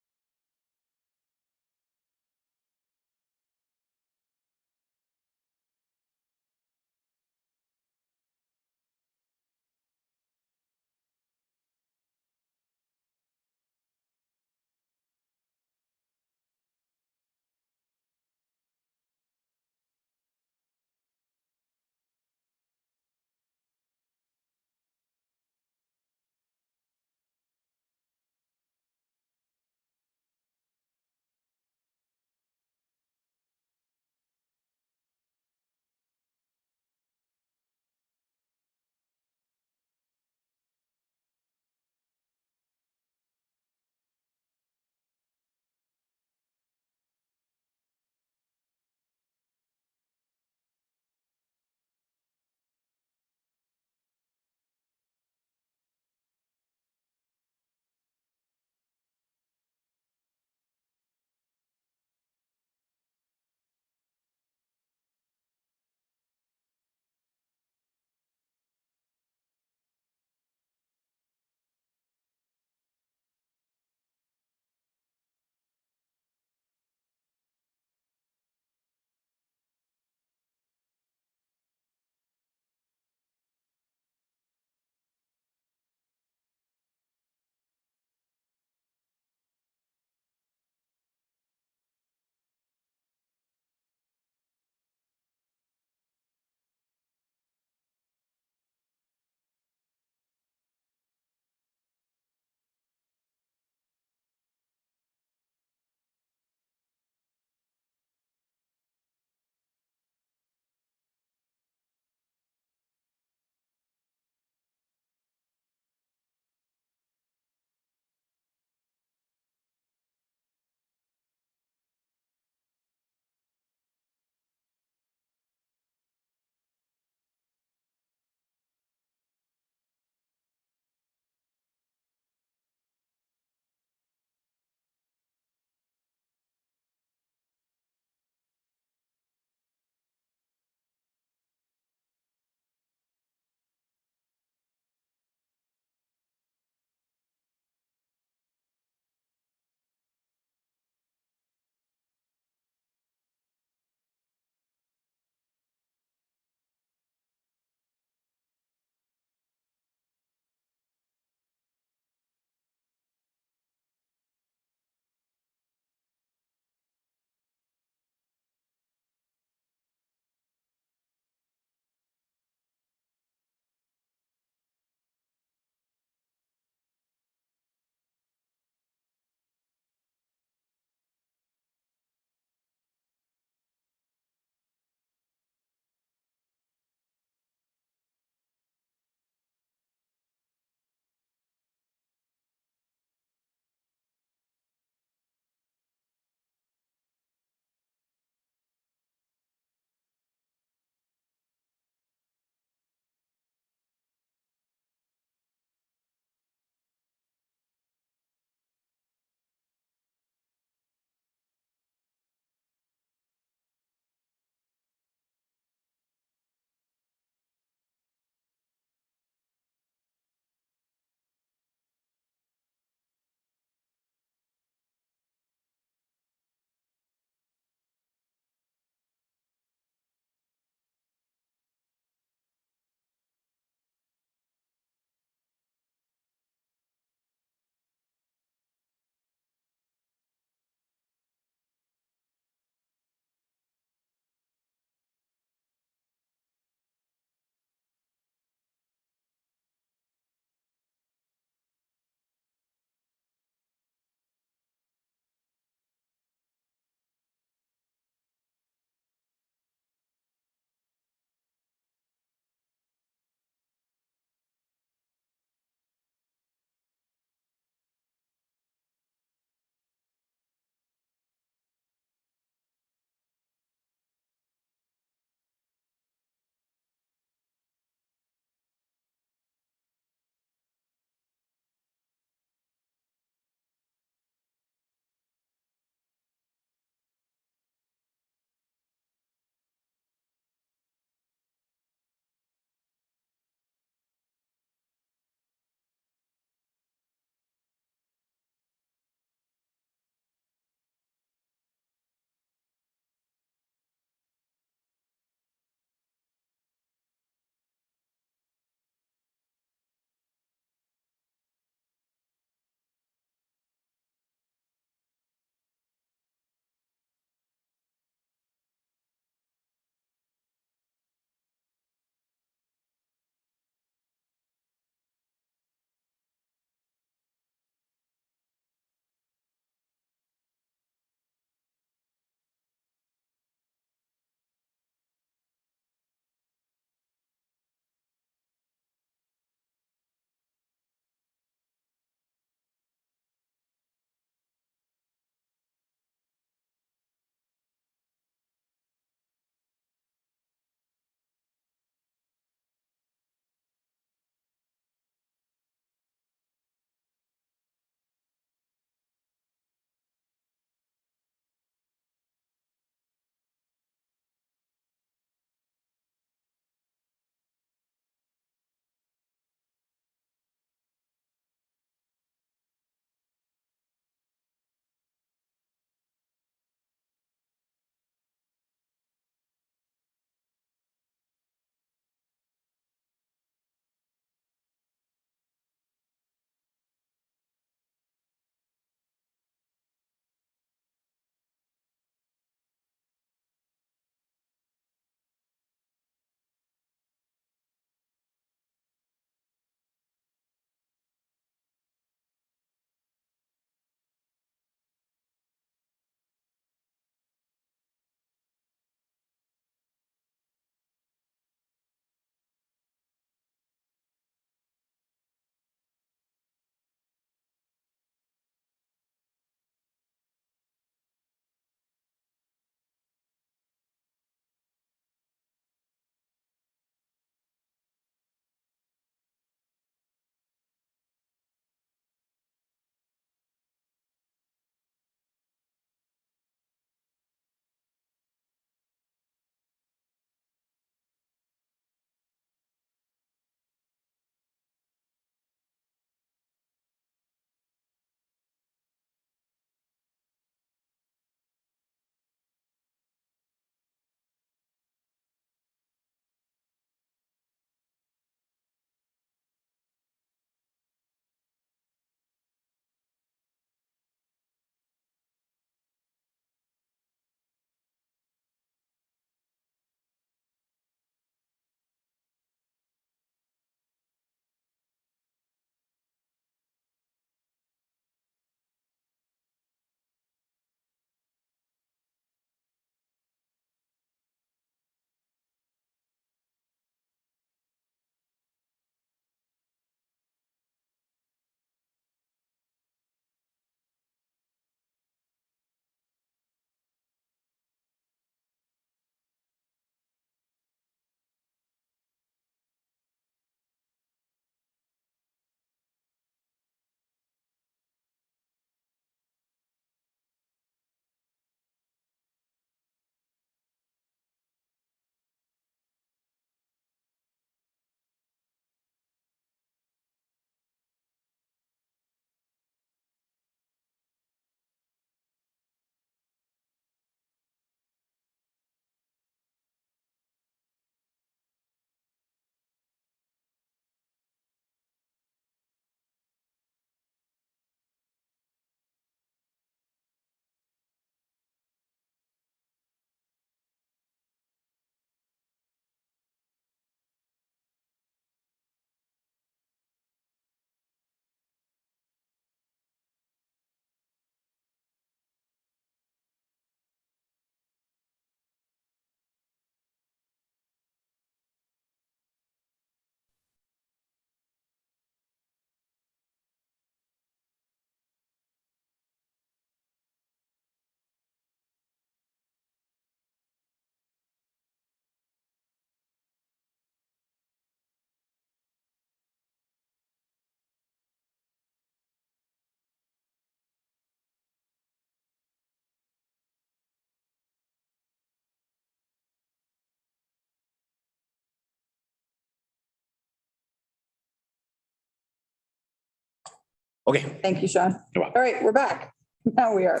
Okay. Thank you, Sean. You're welcome. All right, we're back. Now we are.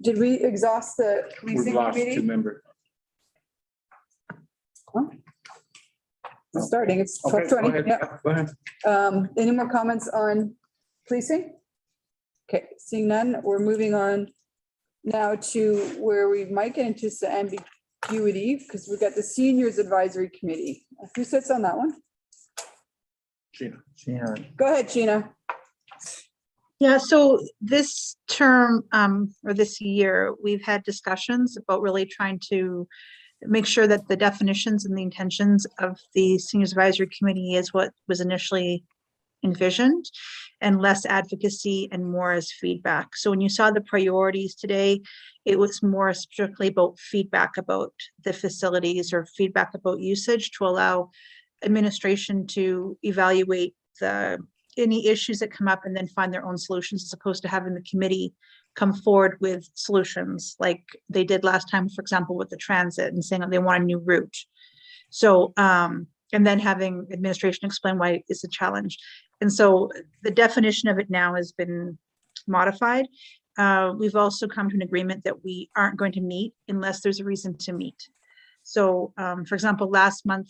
Did we exhaust the policing committee? members. It's starting, it's Okay, 12:20. Yeah. Go ahead. Any more comments on policing? Okay, seeing none, we're moving on now to where we might get into some ambiguity, because we've got the seniors advisory committee. Who sits on that one? Sheena. Go ahead, Sheena. Yeah, so this term, or this year, we've had discussions about really trying to make sure that the definitions and the intentions of the Seniors Advisory Committee is what was initially envisioned, and less advocacy and more as feedback. So when you saw the priorities today, it was more strictly about feedback about the facilities or feedback about usage to allow administration to evaluate any issues that come up and then find their own solutions, as opposed to having the committee come forward with solutions like they did last time, for example, with the transit and saying that they want a new route. So, and then having administration explain why it's a challenge. And so the definition of it now has been modified. We've also come to an agreement that we aren't going to meet unless there's a reason to meet. So, for example, last month,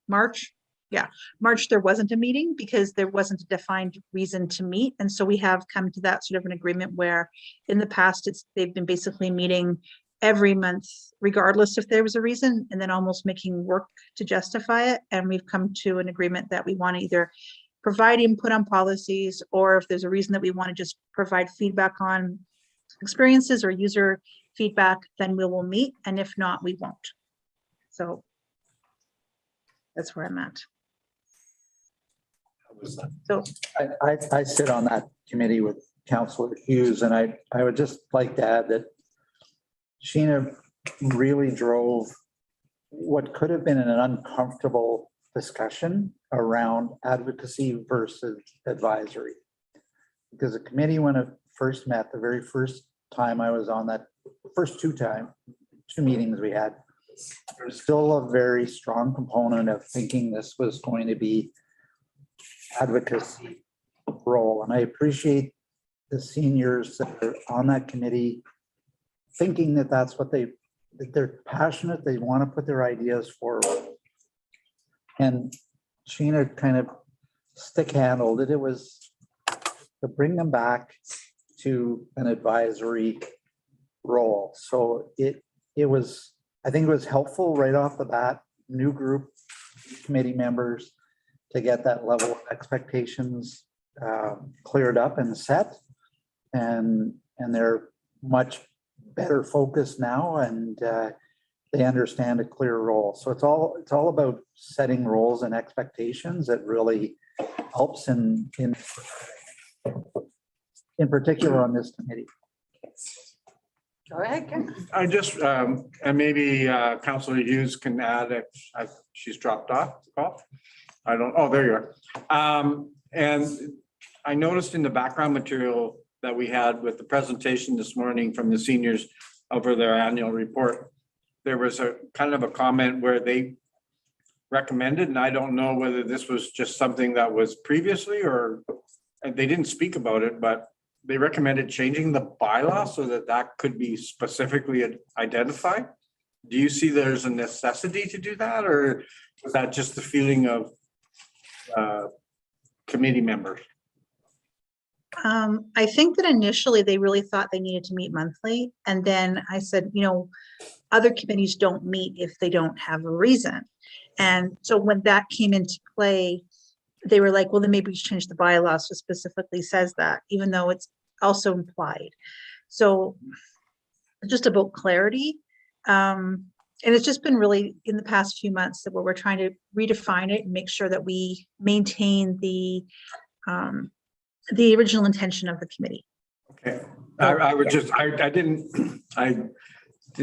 March, there wasn't a meeting because there wasn't a defined reason to meet. And so we have come to that sort of an agreement where in the past they've been basically meeting every month, regardless if there was a reason, and then almost making work to justify it. And we've come to an agreement that we want to either provide input on policies, or if there's a reason that we want to just provide feedback on experiences or user feedback, then we will meet. And if not, we won't. So that's where I'm at. So I sit on that committee with Councillor Hughes, and I would just like to add that Sheena really drove what could have been an uncomfortable discussion around advocacy versus advisory. Because the committee, when it first met, the very first time I was on that, first two meetings we had, there's still a very strong component of thinking this was going to be advocacy role. And I appreciate the seniors that are on that committee thinking that that's what that they're passionate, they want to put their ideas forward. And Sheena kind of stick handled it. It was to bring them back to an advisory role. So it was, I think it was helpful right off the bat, new group committee members, to get that level of expectations cleared up and set. And they're much better focused now, and they understand a clear role. So it's all about setting roles and expectations that really helps in particular on this committee. Go ahead, Ken. I just, and maybe Councillor Hughes can add if she's dropped off the call. I don't, oh, there you are. And I noticed in the background material that we had with the presentation this morning from the seniors over their annual report, there was a kind of a comment where they recommended, and I don't know whether this was just something that was previously, or and they didn't speak about it, but they recommended changing the bylaw so that could be specifically identified. Do you see there's a necessity to do that, or was that just the feeling of committee members? I think that initially they really thought they needed to meet monthly. And then I said, other committees don't meet if they don't have a reason. And so when that came into play, they were like, well, then maybe we should change the bylaws so specifically says that, even though it's also implied. So just about clarity. And it's just been really in the past few months that where we're trying to redefine it and make sure that we maintain the original intention of the committee. Okay, I would just, I didn't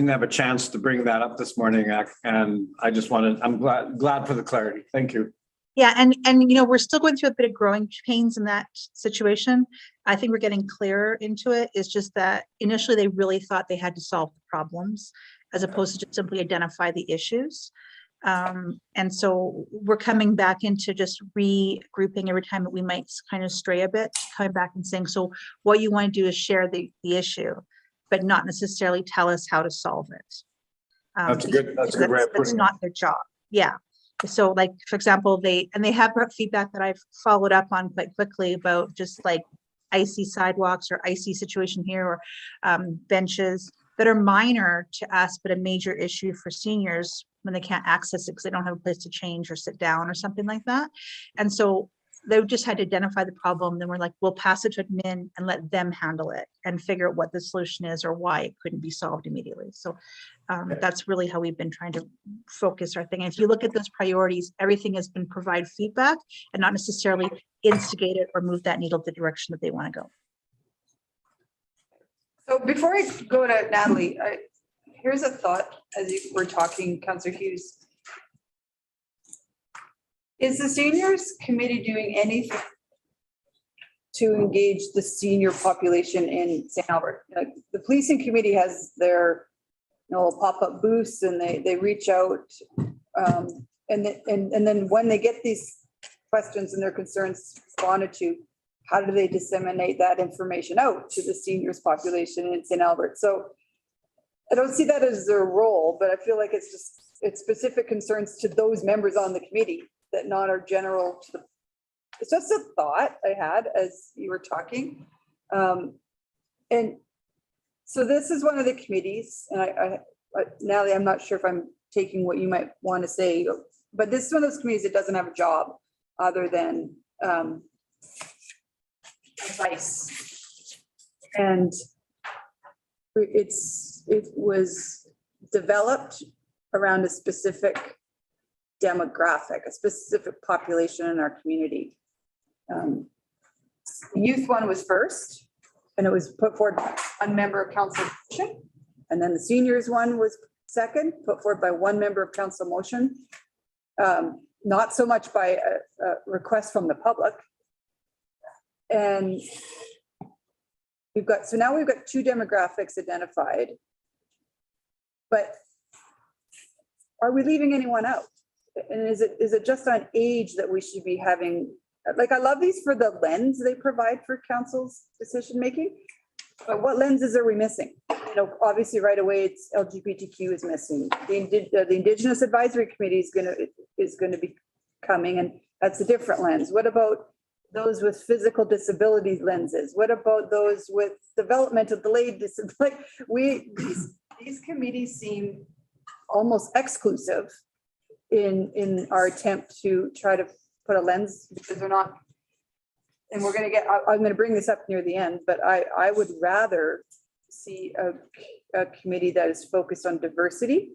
have a chance to bring that up this morning, and I just wanted, I'm glad for the clarity. Thank you. Yeah, and we're still going through a bit of growing pains in that situation. I think we're getting clearer into it. It's just that initially they really thought they had to solve the problems as opposed to just simply identify the issues. And so we're coming back into just regrouping every time that we might kind of stray a bit, coming back and saying, so what you want to do is share the issue, but not necessarily tell us how to solve it. That's a good way of That's putting it. not their job. Yeah. So like, for example, they have brought feedback that I've followed up on quite quickly about just like icy sidewalks or icy situation here, or benches that are minor to us, but a major issue for seniors when they can't access it because they don't have a place to change or sit down or something like that. And so they just had to identify the problem. Then we're like, we'll pass it to admin and let them handle it and figure out what the solution is or why it couldn't be solved immediately. So that's really how we've been trying to focus our thing. And if you look at those priorities, everything has been provide feedback and not necessarily instigate it or move that needle the direction that they want to go. So before I go to Natalie, here's a thought as you were talking, Councillor Hughes. Is the seniors committee doing anything to engage the senior population in St. Albert? Like the policing committee has their, pop-up booths and they reach out. And then when they get these questions and their concerns responded to, how do they disseminate that information out to the seniors population in St. Albert? So I don't see that as their role, but I feel like it's specific concerns to those members on the committee that not are general to the, it's just a thought I had as you were talking. And so this is one of the committees, and Natalie, I'm not sure if I'm taking what you might want to say, but this is one of those committees that doesn't have a job other than advice. And it was developed around a specific demographic, a specific population in our community. The youth one was first, and it was put forward by one member of council motion. And then the seniors one was second, put forward by one member of council motion. Not so much by a request from the public. And now we've got two demographics identified, but are we leaving anyone out? And is it just on age that we should be having, like, I love these for the lens they provide for council's decision-making, but what lenses are we missing? Obviously right away it's LGBTQ is missing. The Indigenous Advisory Committee is gonna be coming, and that's a different lens. What about those with physical disabilities lenses? What about those with developmental delayed disability? These committees seem almost exclusive in our attempt to try to put a lens, because they're not, and we're going to get, I'm going to bring this up near the end, but I would rather see a committee that is focused on diversity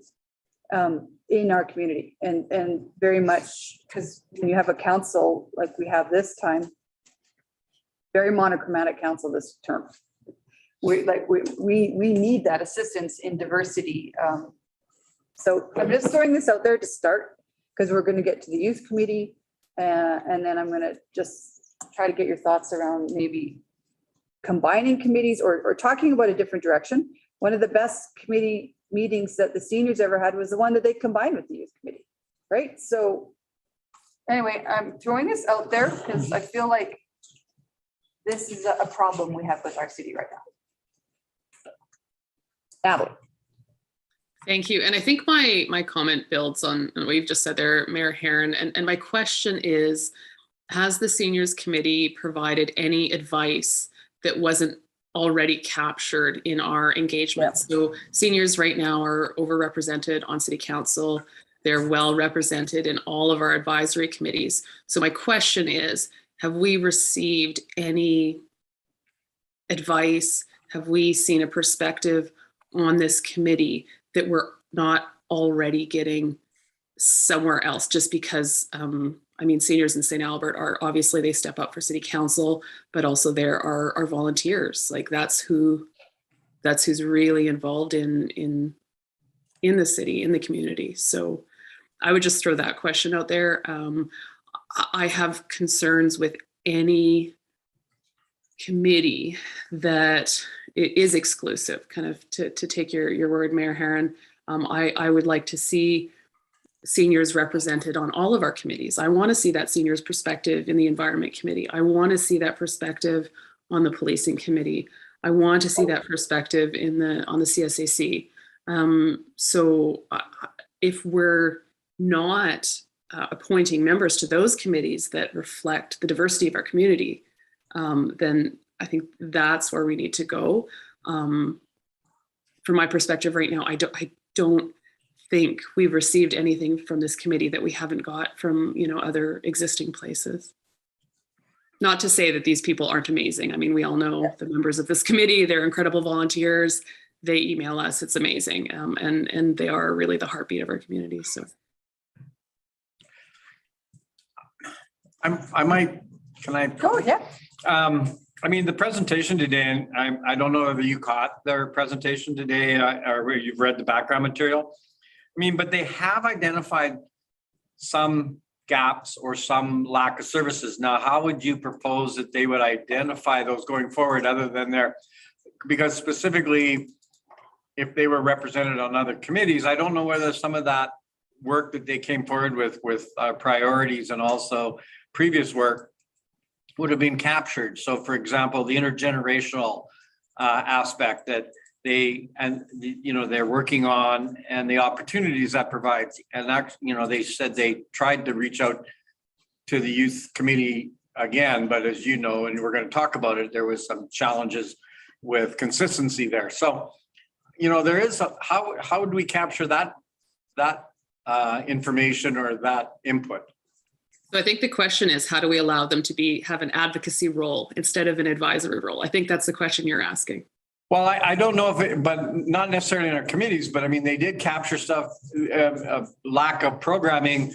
in our community, and very much, because when you have a council like we have this time, very monochromatic council this term, we need that assistance in diversity. So I'm just throwing this out there to start, because we're going to get to the youth committee, and then I'm going to just try to get your thoughts around maybe combining committees or talking about a different direction. One of the best committee meetings that the seniors ever had was the one that they combined with the youth committee, right? So anyway, I'm throwing this out there because I feel like this is a problem we have with our city right now. Natalie. Thank you. And I think my comment builds on what you've just said there, Mayor Herron. And my question is, has the seniors committee provided any advice that wasn't already captured in our engagement? Yeah. So seniors right now are overrepresented on city council. They're well represented in all of our advisory committees. So my question is, have we received any advice? Have we seen a perspective on this committee that we're not already getting somewhere else? Just because, seniors in St. Albert are obviously, they step up for city council, but also there are volunteers. Like that's who's really involved in the city, in the community. So I would just throw that question out there. I have concerns with any committee that it is exclusive, kind of to take your word, Mayor Herron. I would like to see seniors represented on all of our committees. I want to see that seniors perspective in the Environment Committee. I want to see that perspective on the Policing Committee. I want to see that perspective on the CSAC. So if we're not appointing members to those committees that reflect the diversity of our community, then I think that's where we need to go. From my perspective right now, I don't think we've received anything from this committee that we haven't got from, other existing places. Not to say that these people aren't amazing. I mean, we all know the members of this committee, they're incredible volunteers. They email us, it's amazing. And they are really the heartbeat of our community, so. Can I? Oh, yeah. I mean, the presentation today, and I don't know if you caught their presentation today or where you've read the background material. I mean, but they have identified some gaps or some lack of services. Now, how would you propose that they would identify those going forward other than because specifically, if they were represented on other committees, I don't know whether some of that work that they came forward with priorities and also previous work would have been captured. So for example, the intergenerational aspect that they're working on and the opportunities that provides. And that, they said they tried to reach out to the youth committee again, but as you know, and we're going to talk about it, there was some challenges with consistency there. So, there is how would we capture that information or that input? So I think the question is, how do we allow them to have an advocacy role instead of an advisory role? I think that's the question you're asking. Well, I don't know but not necessarily in our committees, but I mean, they did capture stuff of lack of programming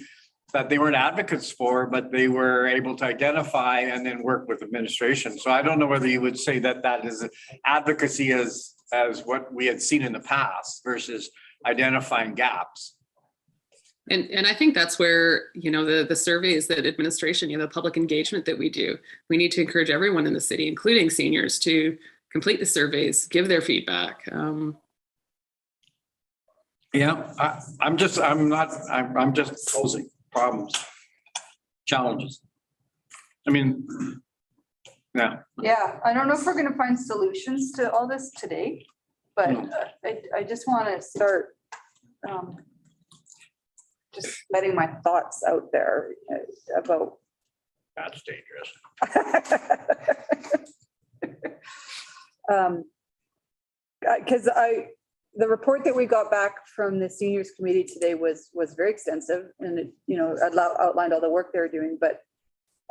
that they weren't advocates for, but they were able to identify and then work with administration. So I don't know whether you would say that is advocacy as what we had seen in the past versus identifying gaps. And I think that's where, the surveys that administration, the public engagement that we do, we need to encourage everyone in the city, including seniors, to complete the surveys, give their feedback. Yeah, I'm just posing problems, challenges. I mean, yeah. Yeah, I don't know if we're gonna find solutions to all this today, but I just want to start just letting my thoughts out there about. That's dangerous. Because the report that we got back from the seniors committee today was very extensive and it, outlined all the work they were doing. But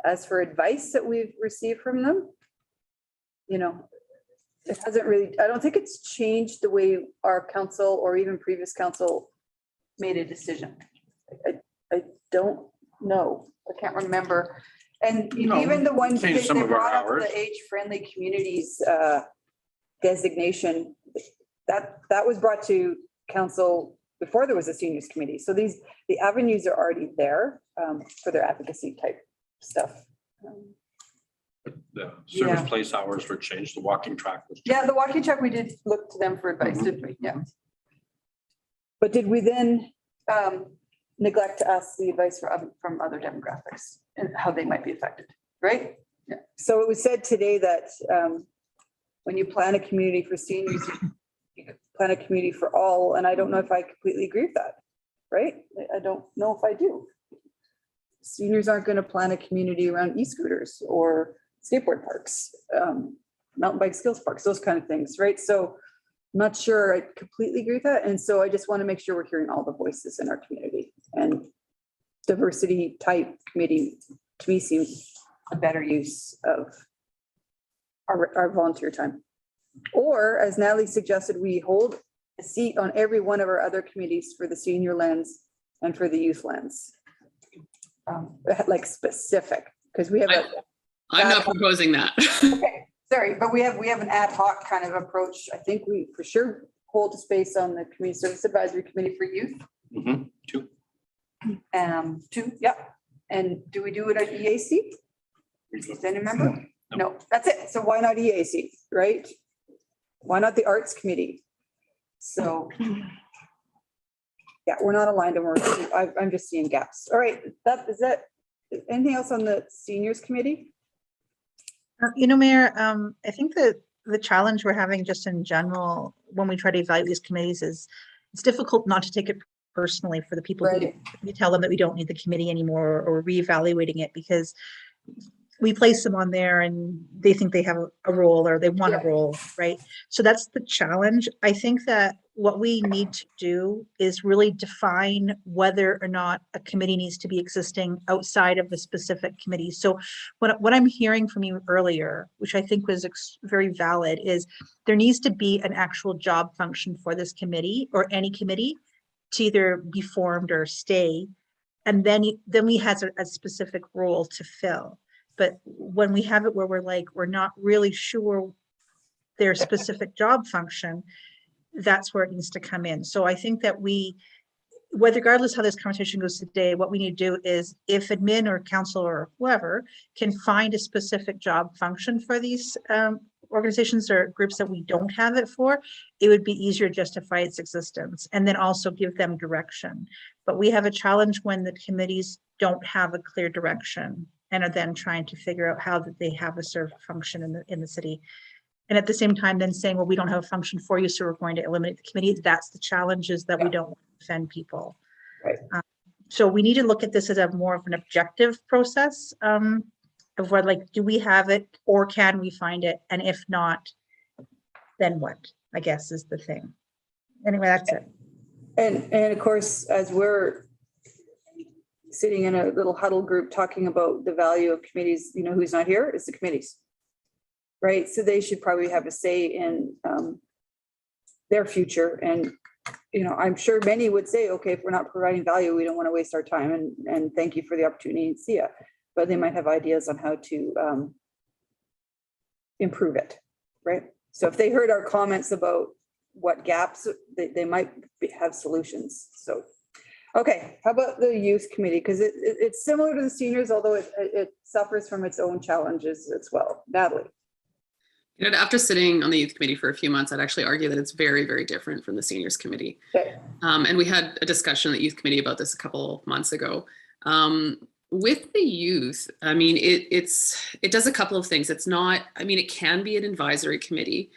as for advice that we've received from them, it hasn't really, I don't think it's changed the way our council or even previous council made a decision. I don't know. I can't remember. And even the one change they some of our brought up hours. the age-friendly communities designation, that was brought to council before there was a seniors committee. So the avenues are already there for their advocacy type stuff. The service place hours were changed, the walking track was changed. Yeah, the walking track, we did look to them for advice, didn't we? Yeah. But did we then neglect to ask the advice from other demographics and how they might be affected, right? Yeah. So it was said today that when you plan a community for seniors, you plan a community for all, and I don't know if I completely agree with that, right? I don't know if I do. Seniors aren't going to plan a community around e-scooters or skateboard parks, mountain bike skills parks, those kind of things, right? So I'm not sure I completely agree with that. And so I just want to make sure we're hearing all the voices in our community, and diversity type committee to me seems a better use of our volunteer time. Or as Natalie suggested, we hold a seat on every one of our other committees for the senior lens and for the youth lens. Like specific, because we have I'm not proposing that. okay, sorry, but we have an ad hoc kind of approach. I think we for sure hold a space on the Community Service Advisory Committee for Youth. Two. Two, yeah. And do we do it at EAC? Does anyone remember? No, that's it. So why not EAC, right? Why not the Arts Committee? So Yeah, we're not aligned and I'm just seeing gaps. All right, is that, anything else on the seniors committee? Mayor, I think that the challenge we're having just in general, when we try to evaluate these committees, is it's difficult not to take it personally for the people who Right. we tell them that we don't need the committee anymore, or reevaluating it because we place them on there and they think they have a role or they want a role, right? So that's the challenge. I think that what we need to do is really define whether or not a committee needs to be existing outside of the specific committee. So what I'm hearing from you earlier, which I think was very valid, is there needs to be an actual job function for this committee or any committee to either be formed or stay. And then we have a specific role to fill. But when we have it where we're not really sure their specific job function, that's where it needs to come in. So I think that regardless how this conversation goes today, what we need to do is, if admin or council or whoever can find a specific job function for these organizations or groups that we don't have it for, it would be easier to justify its existence and then also give them direction. But we have a challenge when the committees don't have a clear direction and are then trying to figure out how that they have a served function in the city. And at the same time, then saying, well, we don't have a function for you, so we're going to eliminate the committee. That's the challenge, is that we don't want to offend people. Right. So we need to look at this as more of an objective process of what, do we have it or can we find it? And if not, then what, I guess, is the thing. Anyway, that's it. And of course, as we're sitting in a little huddle group talking about the value of committees, who's not here is the committees. Right, so they should probably have a say in their future. And, I'm sure many would say, okay, if we're not providing value, we don't want to waste our time, and thank you for the opportunity and see ya. But they might have ideas on how to improve it, right? So if they heard our comments about what gaps, they might have solutions. So, okay, how about the youth committee? Because it's similar to the seniors, although it suffers from its own challenges as well. Natalie. After sitting on the youth committee for a few months, I'd actually argue that it's very, very different from the seniors committee. Okay. And we had a discussion at youth committee about this a couple months ago. With the youth, it does a couple of things. It's not, it can be an advisory committee.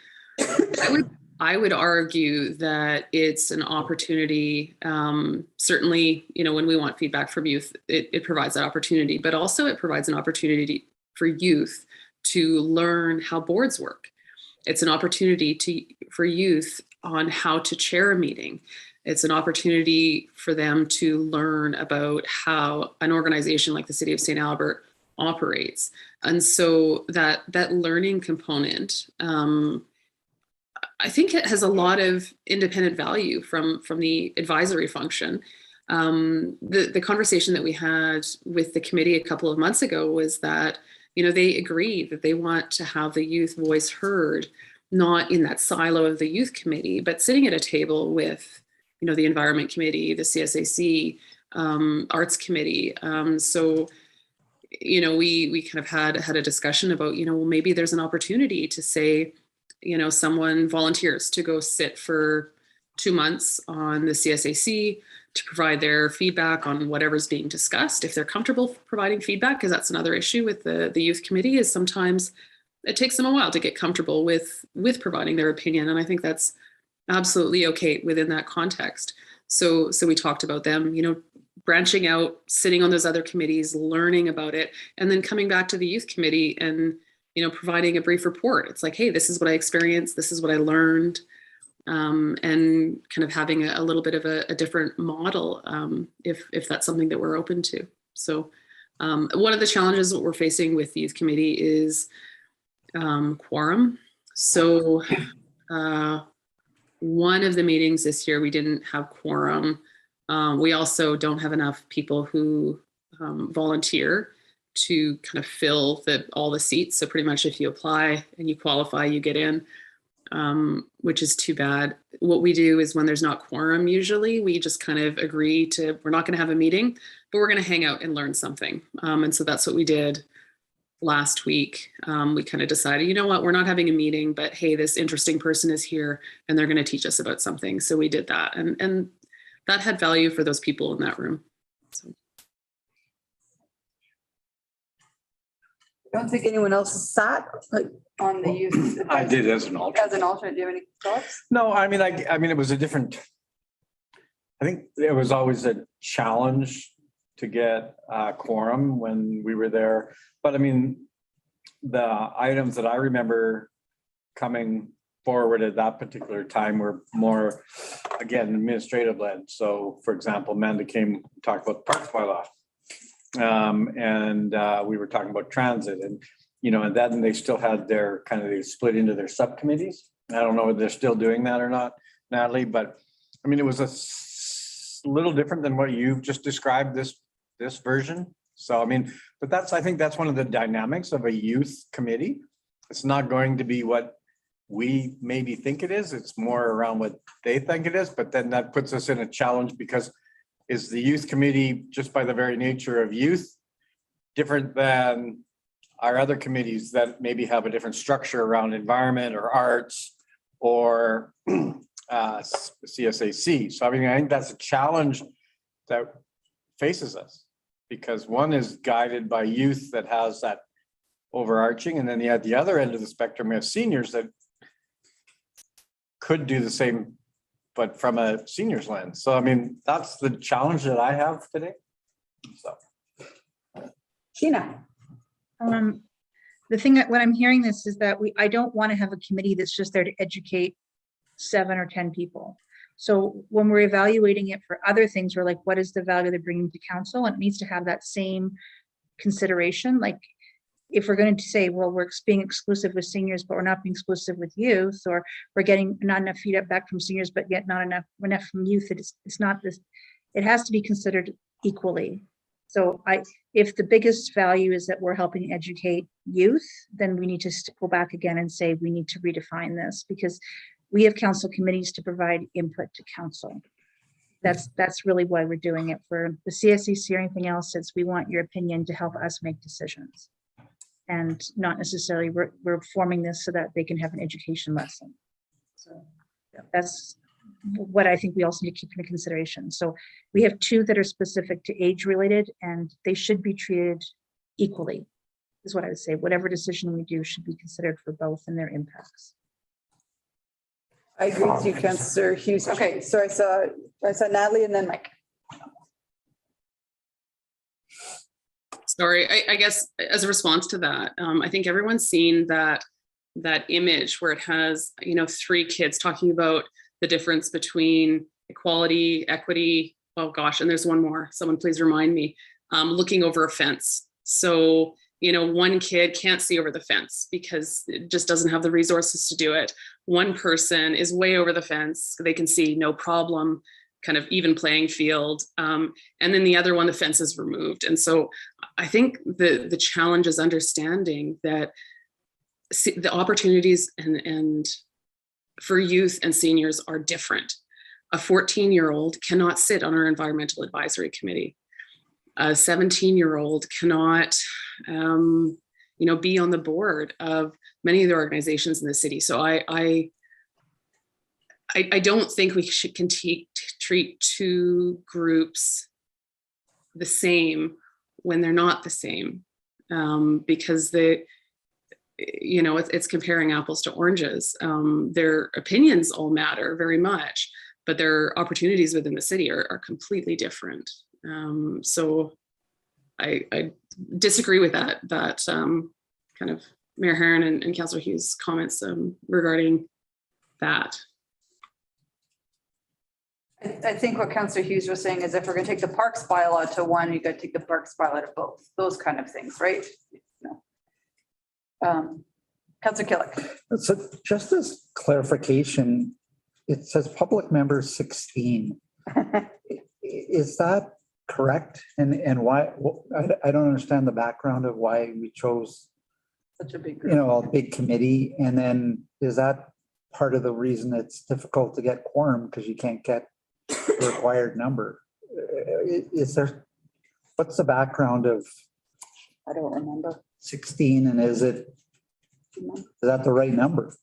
I would argue that it's an opportunity. Certainly, when we want feedback from youth, it provides that opportunity, but also it provides an opportunity for youth to learn how boards work. It's an opportunity for youth on how to chair a meeting. It's an opportunity for them to learn about how an organization like the City of St. Albert operates. And so that learning component, I think it has a lot of independent value from the advisory function. The conversation that we had with the committee a couple of months ago was that they agree that they want to have the youth voice heard, not in that silo of the youth committee, but sitting at a table with, the environment committee, the CSAC, arts committee. So, we kind of had a discussion about, well, maybe there's an opportunity to say, someone volunteers to go sit for 2 months on the CSAC to provide their feedback on whatever's being discussed, if they're comfortable providing feedback, because that's another issue with the youth committee, is sometimes it takes them a while to get comfortable with providing their opinion. And I think that's absolutely okay within that context. So we talked about them, branching out, sitting on those other committees, learning about it, and then coming back to the youth committee and, providing a brief report. It's like, hey, this is what I experienced. This is what I learned. And kind of having a little bit of a different model, if that's something that we're open to. So one of the challenges that we're facing with the youth committee is quorum. So one of the meetings this year, we didn't have quorum. We also don't have enough people who volunteer to kind of fill all the seats. So pretty much if you apply and you qualify, you get in. Which is too bad. What we do is when there's not quorum, usually we just kind of agree to, we're not going to have a meeting, but we're going to hang out and learn something. And so that's what we did last week. We kind of decided, we're not having a meeting, but hey, this interesting person is here and they're going to teach us about something. So we did that. And that had value for those people in that room. So. I don't think anyone else sat like on the youth. I did as an alternate. As an alternate, do you have any thoughts? No, I mean, it was a different, I think it was always a challenge to get quorum when we were there. But I mean, the items that I remember coming forward at that particular time were more, again, administrative led. So for example, Amanda came, talked about the parks bylaw. And we were talking about transit and, you know, and then they still had their kind of, they split into their subcommittees. I don't know whether they're still doing that or not, Natalie, but I mean, it was a little different than what you've just described this version. So, I mean, but I think that's one of the dynamics of a youth committee. It's not going to be what we maybe think it is. It's more around what they think it is, but then that puts us in a challenge because is the youth committee, just by the very nature of youth, different than our other committees that maybe have a different structure around environment or arts or CSAC. So I mean, I think that's a challenge that faces us because one is guided by youth that has that overarching, and then you have the other end of the spectrum, we have seniors that could do the same but from a senior's lens. So, I mean, that's the challenge that I have today. So. Sheena. The thing that when I'm hearing this is that I don't want to have a committee that's just there to educate 7 or 10 people. So when we're evaluating it for other things, we're like, what is the value they're bringing to council? And it needs to have that same consideration. Like if we're going to say, well, we're being exclusive with seniors, but we're not being exclusive with youth, or we're getting not enough feedback from seniors, but yet not enough from youth, it's not this, it has to be considered equally. So if the biggest value is that we're helping educate youth, then we need to go back again and say, we need to redefine this because we have council committees to provide input to council. That's really why we're doing it. For the CSEC or anything else, it's we want your opinion to help us make decisions. And not necessarily we're forming this so that they can have an education lesson. So that's what I think we also need to keep into consideration. So we have 2 that are specific to age related and they should be treated equally, is what I would say. Whatever decision we do should be considered for both and their impacts. I agree with you, Councillor Hughes. Okay, so I saw Natalie and then Mike. Sorry, I guess as a response to that, I think everyone's seen that image where it has, 3 kids talking about the difference between equality, equity, oh gosh, and there's one more, someone please remind me, looking over a fence. So, one kid can't see over the fence because it just doesn't have the resources to do it. One person is way over the fence, they can see no problem, kind of even playing field. And then the other one, the fence is removed. And so I think the challenge is understanding that the opportunities and for youth and seniors are different. A 14-year-old cannot sit on our environmental advisory committee. A 17-year-old cannot, be on the board of many of the organizations in the city. So I don't think we should treat 2 groups the same when they're not the same, because it's comparing apples to oranges. Their opinions all matter very much, but their opportunities within the city are completely different. So I disagree with that kind of Mayor Herron and Councillor Hughes' comments regarding that. I think what Councillor Hughes was saying is if we're going to take the parks bylaw to 1, you got to take the parks bylaw to both, those kind of things, right? Councillor Killick. So just as clarification, it says public member 16. Is that correct? And why? I don't understand the background of why we chose Such a big group. a big committee. And then is that part of the reason it's difficult to get quorum because you can't get the required number? What's the background of I don't remember. 16 and is that the right number?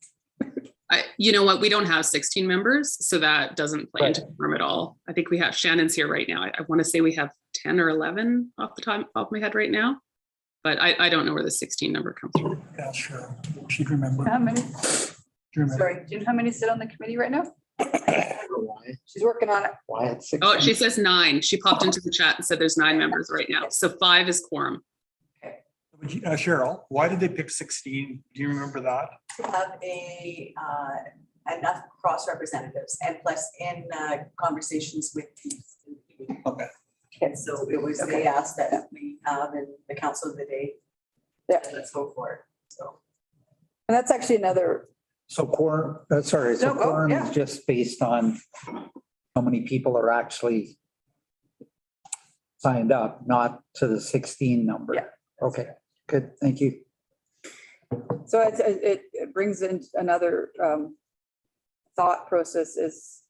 You know what, we don't have 16 members, so that doesn't play into quorum at all. I think we have, Shannon's here right now. I want to say we have 10 or 11 off the top of my head right now, but I don't know where the 16 number comes from. Yeah, sure. She'd remember. How many, Do you remember? sorry, do you know how many sit on the committee right now? She's working on it. Why it's six? Oh, she says 9. She popped into the chat and said there's 9 members right now. So 5 is quorum. Cheryl, why did they pick 16? Do you remember that? To have enough cross representatives and plus in conversations with the. Okay. And so it was, they asked that we have in the council of the day. Yeah. Let's go for it. So. And that's actually another, So quorum, sorry, so No, go, quorum yeah. is just based on how many people are actually signed up, not to the 16 number. Yeah. Okay, good, thank you. so it brings in another thought process is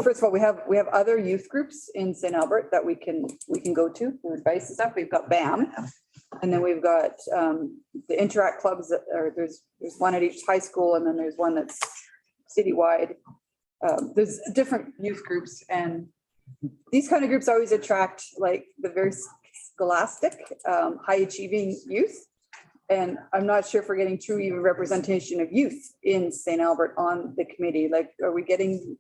first of all, we have other youth groups in St. Albert that we can go to for advice and stuff. We've got BAM. And then we've got the interact clubs that are, there's one at each high school, and then there's one that's citywide. There's different youth groups, and these kind of groups always attract like the very scholastic, high achieving youth. And I'm not sure if we're getting true even representation of youth in St. Albert on the committee. Like, are we getting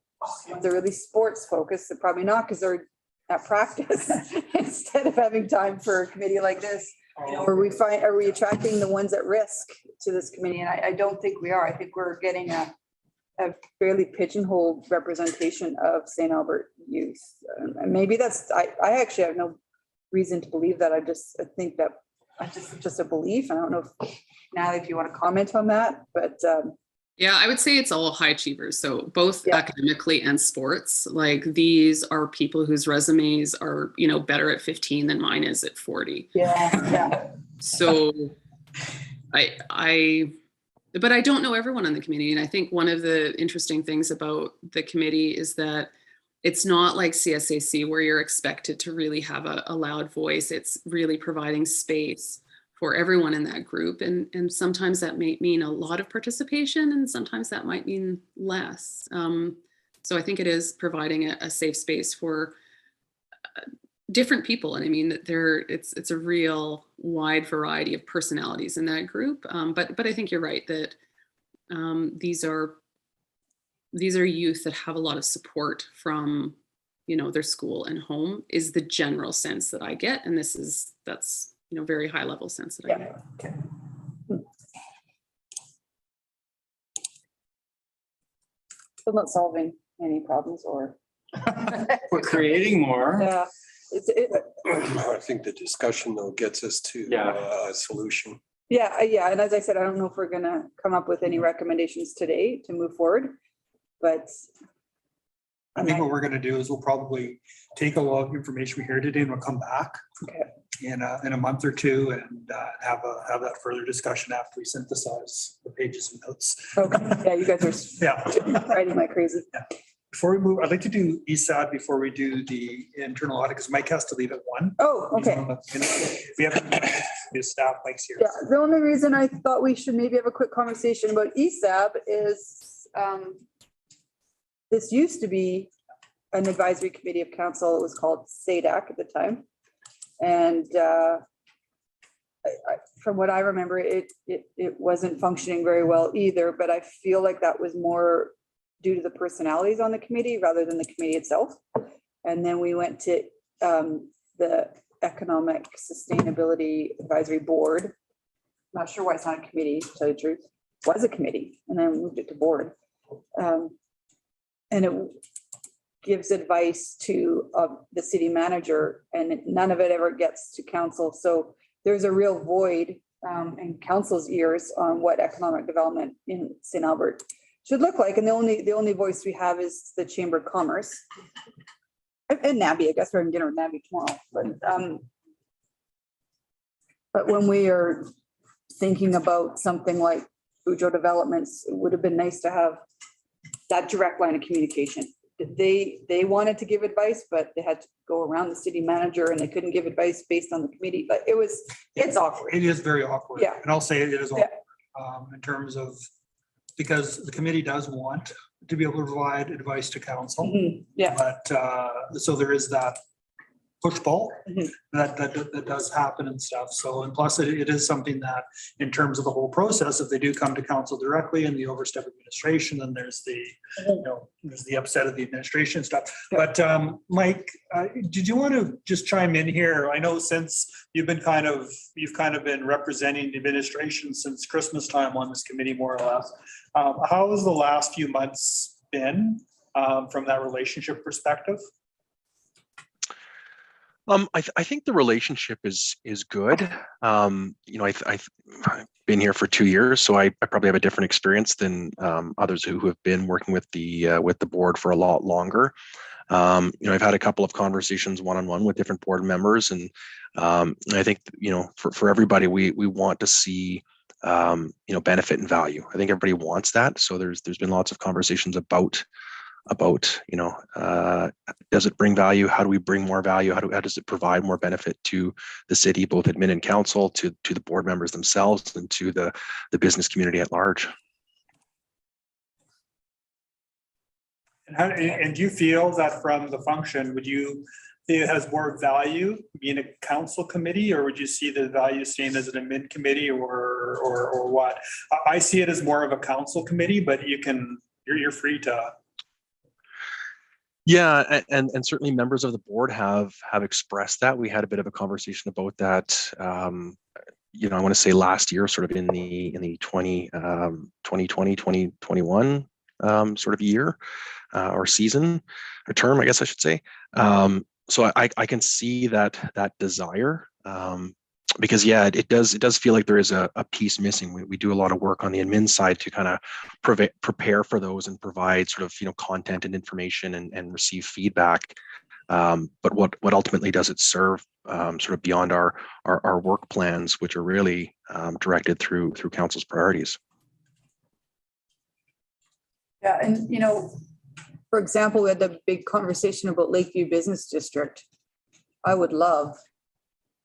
the really sports focused? Probably not, because they're at practice instead of having time for a committee like this. Are we attracting the ones at risk to this committee? And I don't think we are. I think we're getting a fairly pigeonholed representation of St. Albert youth. And maybe that's, I actually have no reason to believe that. I think that just a belief. I don't know if, Natalie, if you want to comment on that, but Yeah, I would say it's all high achievers. So both Yeah. academically and sports, like these are people whose resumes are, better at 15 than mine is at 40. yeah. So but I don't know everyone on the committee. And I think one of the interesting things about the committee is that it's not like CSAC where you're expected to really have a loud voice. It's really providing space for everyone in that group. And sometimes that may mean a lot of participation, and sometimes that might mean less. So I think it is providing a safe space for different people. And I mean, it's a real wide variety of personalities in that group. But I think you're right that these are youth that have a lot of support from, their school and home is the general sense that I get. And that's very high level sense that I get. Okay. Still not solving any problems or. We're creating more. Yeah. I think the discussion though gets us to a solution. Yeah, and as I said, I don't know if we're gonna come up with any recommendations today to move forward, but. I think what we're gonna do is we'll probably take a lot of information we hear today and we'll come back. Okay. In a month or two and have that further discussion after we synthesize the pages and notes. Okay, yeah, you guys are Yeah. writing like crazy. Before we move, I'd like to do ESAD before we do the internal audit, because Mike has to leave at 1. Oh, okay. We have his staff, Mike's here. Yeah, the only reason I thought we should maybe have a quick conversation about ESAB is this used to be an advisory committee of council. It was called SADAC at the time. And from what I remember, it wasn't functioning very well either, but I feel like that was more due to the personalities on the committee rather than the committee itself. And then we went to the Economic Sustainability Advisory Board. Not sure why it's not a committee, to tell you the truth. It was a committee, and then moved it to board. And it gives advice to the city manager, and none of it ever gets to council. So there's a real void in council's ears on what economic development in St. Albert should look like. And the only voice we have is the Chamber of Commerce. And NABI, I guess we're gonna get our NABI tomorrow. But when we are thinking about something like Bujo developments, it would have been nice to have that direct line of communication. They wanted to give advice, but they had to go around the city manager and they couldn't give advice based on the committee. But it's awkward. It is very awkward. Yeah. And I'll say it is awkward. in terms of, because the committee does want to be able to provide advice to council. Yeah. But, so there is that push-pull Mhm. that does happen and stuff. So, and plus it is something that in terms of the whole process, if they do come to council directly and the overstep administration, then there's the, there's the upset of the administration stuff. But Mike, did you want to just chime in here? I know since you've kind of been representing the administration since Christmas time on this committee, more or less. How has the last few months been from that relationship perspective? I think the relationship is good. You know, I've been here for 2 years, so I probably have a different experience than others who have been working with the board for a lot longer. You know, I've had a couple of conversations one-on-one with different board members, and I think, you know, for everybody, we want to see you know, benefit and value. I think everybody wants that. So there's been lots of conversations about, you know, does it bring value? How do we bring more value? How does it provide more benefit to the city, both admin and council, to the board members themselves, and to the business community at large? And do you feel that from the function, would you think it has more value being a council committee, or would you see the value staying as an admin committee, or what? I see it as more of a council committee, but you're free to. Yeah, and certainly members of the board have expressed that. We had a bit of a conversation about that. You know, I want to say last year, sort of in the 2020, 2021 sort of year or season or term, I guess I should say. So I can see that desire. Because yeah, it does feel like there is a piece missing. We do a lot of work on the admin side to kind of prepare for those and provide sort of, you know, content and information and receive feedback. But what ultimately does it serve sort of beyond our work plans, which are really directed through council's priorities? Yeah, and you know, for example, we had the big conversation about Lakeview Business District. I would love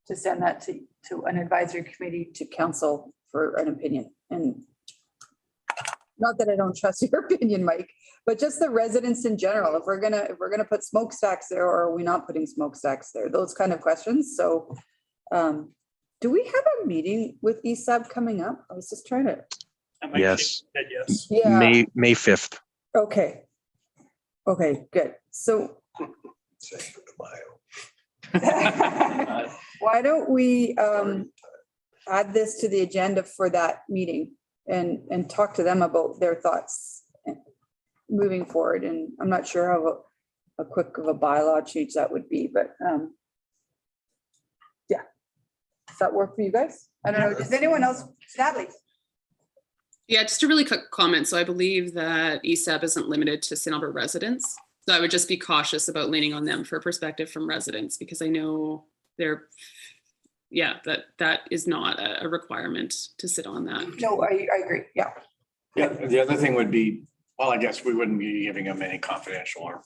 to send that to an advisory committee to council for an opinion. And not that I don't trust your opinion, Mike, but just the residents in general. If we're gonna put smokestacks there, or are we not putting smokestacks there? Those kind of questions. So do we have a meeting with ESAB coming up? I was just trying to. Yes. Yes. Yeah. May 5th. Okay. Okay, good. So why don't we add this to the agenda for that meeting and talk to them about their thoughts moving forward? And I'm not sure how a quick of a bylaw change that would be, but yeah. Does that work for you guys? I don't know. Does anyone else? Natalie? Yeah, just a really quick comment. So I believe that ESAB isn't limited to St. Albert residents. So I would just be cautious about leaning on them for a perspective from residents, because I know that is not a requirement to sit on that. No, I agree. Yeah. Yeah, the other thing would be, well, I guess we wouldn't be giving them any confidential or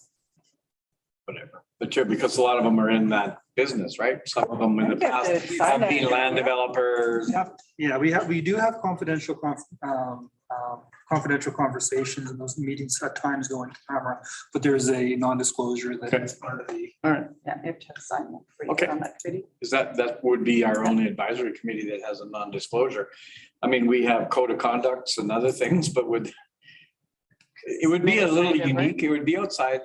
whatever. But too, because a lot of them are in that business, right? Some of them in the past have been land developers. Yeah, we do have confidential conversations, and those meetings at times go on camera, but there's a non-disclosure that is part of the. All right. Yeah, you have to sign one for you Okay. on that committee. Is that would be our only advisory committee that has a non-disclosure. I mean, we have code of conducts and other things, but it would be a little unique. It would be outside.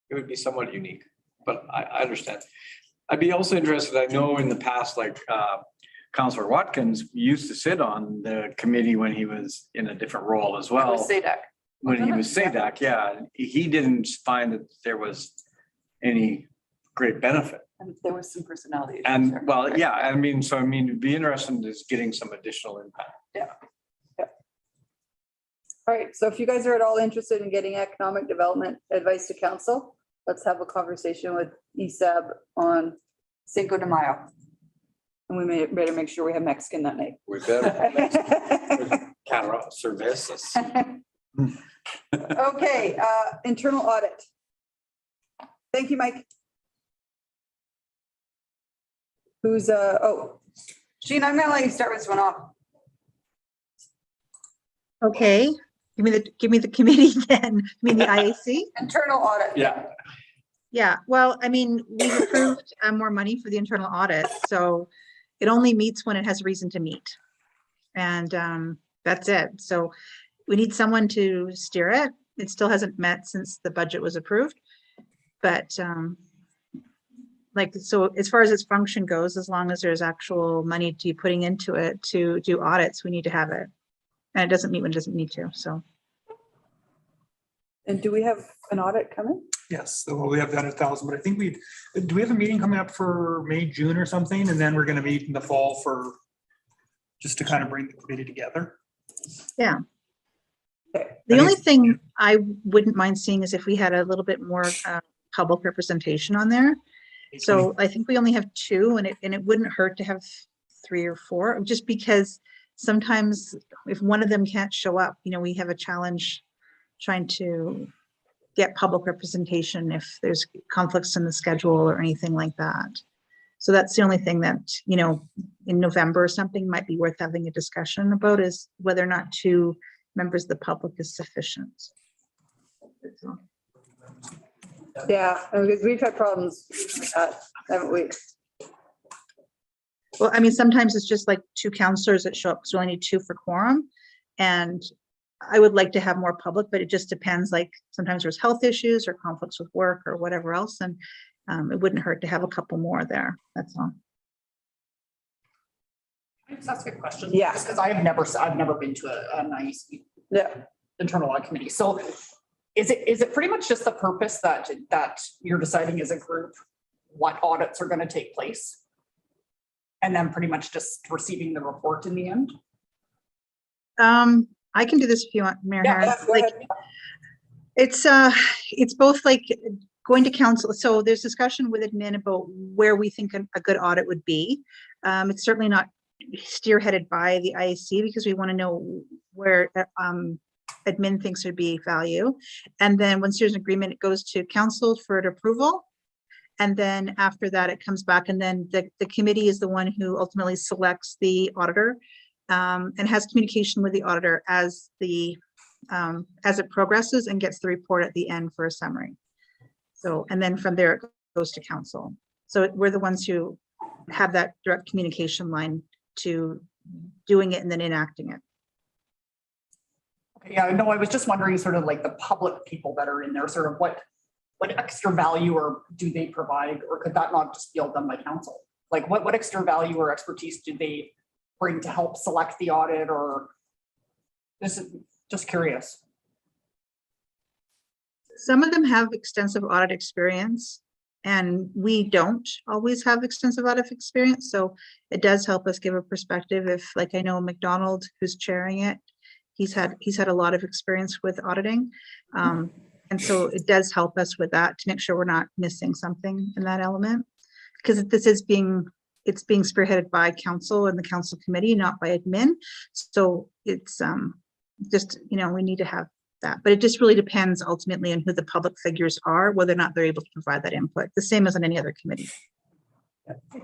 It would be somewhat unique, but I understand. I'd be also interested, I know in the past, like Councillor Watkins used to sit on the committee when he was in a different role as well. SADAC. When he was SADAC, yeah, he didn't find that there was any great benefit. And there was some personality issues And there. well, yeah, I mean, it'd be interesting in getting some additional impact. All right, so if you guys are at all interested in getting economic development advice to council, let's have a conversation with ESAB on Cinco de Mayo. And we better make sure we have Mexican that night. We better. Cataro services. Okay, internal audit. Thank you, Mike. Who's, Jean, I'm gonna let you start this one off. Okay, give me the committee then. I mean, the IAC? Internal audit. Yeah. Yeah, well, I mean, we've approved more money for the internal audit, so it only meets when it has reason to meet. And that's it. So we need someone to steer it. It still hasn't met since the budget was approved. But like, so as far as its function goes, as long as there's actual money to be putting into it to do audits, we need to have it. And it doesn't meet when it doesn't need to, so. And do we have an audit coming? Yes, so we have that 1,000, but I think do we have a meeting coming up for May, June or something? And then we're gonna meet in the fall for, just to kind of bring the committee together. Yeah. Okay. The only thing I wouldn't mind seeing is if we had a little bit more public representation on there. So I think we only have 2 and it wouldn't hurt to have 3 or 4, just because sometimes if one of them can't show up, you know, we have a challenge trying to get public representation if there's conflicts in the schedule or anything like that. So that's the only thing that, you know, in November or something might be worth having a discussion about, is whether or not 2 members of the public is sufficient. Yeah, because we've had problems with that, haven't we? Well, I mean, sometimes it's just like 2 counselors that show up, so we only need 2 for quorum. And I would like to have more public, but it just depends, like sometimes there's health issues or conflicts with work or whatever else. And it wouldn't hurt to have a couple more there, that's all. That's a good question. Yeah. Because I've never been to a nice Yeah. internal audit committee. So is it pretty much just the purpose that you're deciding as a group what audits are going to take place? And then pretty much just receiving the report in the end? I can do this if you want, Mayor Harris. go Like, ahead. it's both like going to council. So there's discussion with admin about where we think a good audit would be. It's certainly not spearheaded by the IAC, because we want to know where admin thinks there'd be value. And then once there's an agreement, it goes to council for approval. And then after that, it comes back, and then the committee is the one who ultimately selects the auditor and has communication with the auditor as it progresses, and gets the report at the end for a summary. So, and then from there, it goes to council. So we're the ones who have that direct communication line to doing it and then enacting it. Okay, yeah, no, I was just wondering sort of like the public people that are in there, sort of what extra value or do they provide, or could that not just be all done by council? Like what extra value or expertise do they bring to help select the audit, or this is just curious. Some of them have extensive audit experience, and we don't always have extensive audit experience. So it does help us give a perspective. If, like, I know McDonald, who's chairing it, he's had a lot of experience with auditing. And so it does help us with that to make sure we're not missing something in that element. Because it's being spearheaded by council and the council committee, not by admin. So it's just, you know, we need to have that, but it just really depends ultimately on who the public figures are, whether or not they're able to provide that input, the same as on any other committee.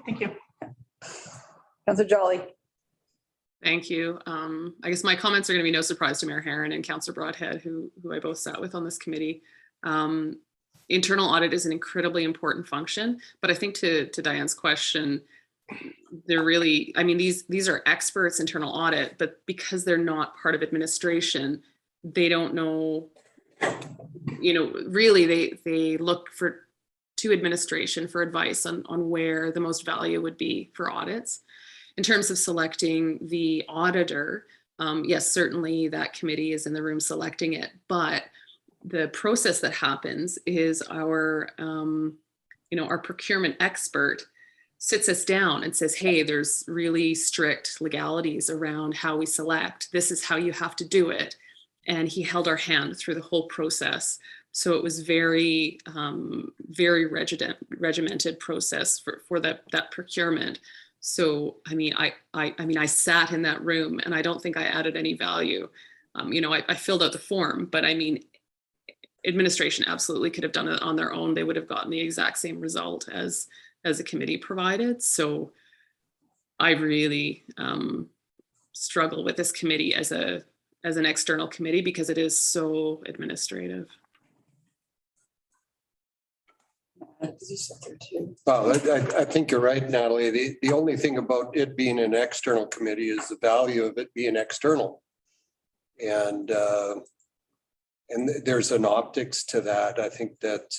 Thank you. Councillor Jolly. Thank you. I guess my comments are going to be no surprise to Mayor Herron and Councillor Broadhead, who I both sat with on this committee. Internal audit is an incredibly important function, but I think to Diane's question, they're really, I mean, these are experts, internal audit, but because they're not part of administration, they don't know, you know, really they look to administration for advice on where the most value would be for audits. In terms of selecting the auditor, yes, certainly that committee is in the room selecting it, but the process that happens is our procurement expert sits us down and says, hey, there's really strict legalities around how we select. This is how you have to do it. And he held our hand through the whole process. So it was very, very regimented process for that procurement. So, I mean, I sat in that room and I don't think I added any value. I filled out the form, but I mean, administration absolutely could have done it on their own. They would have gotten the exact same result as a committee provided. So I really struggle with this committee as a as an external committee because it is so administrative. Well, I think you're right, Natalie. The only thing about it being an external committee is the value of it being external. And there's an optics to that. I think that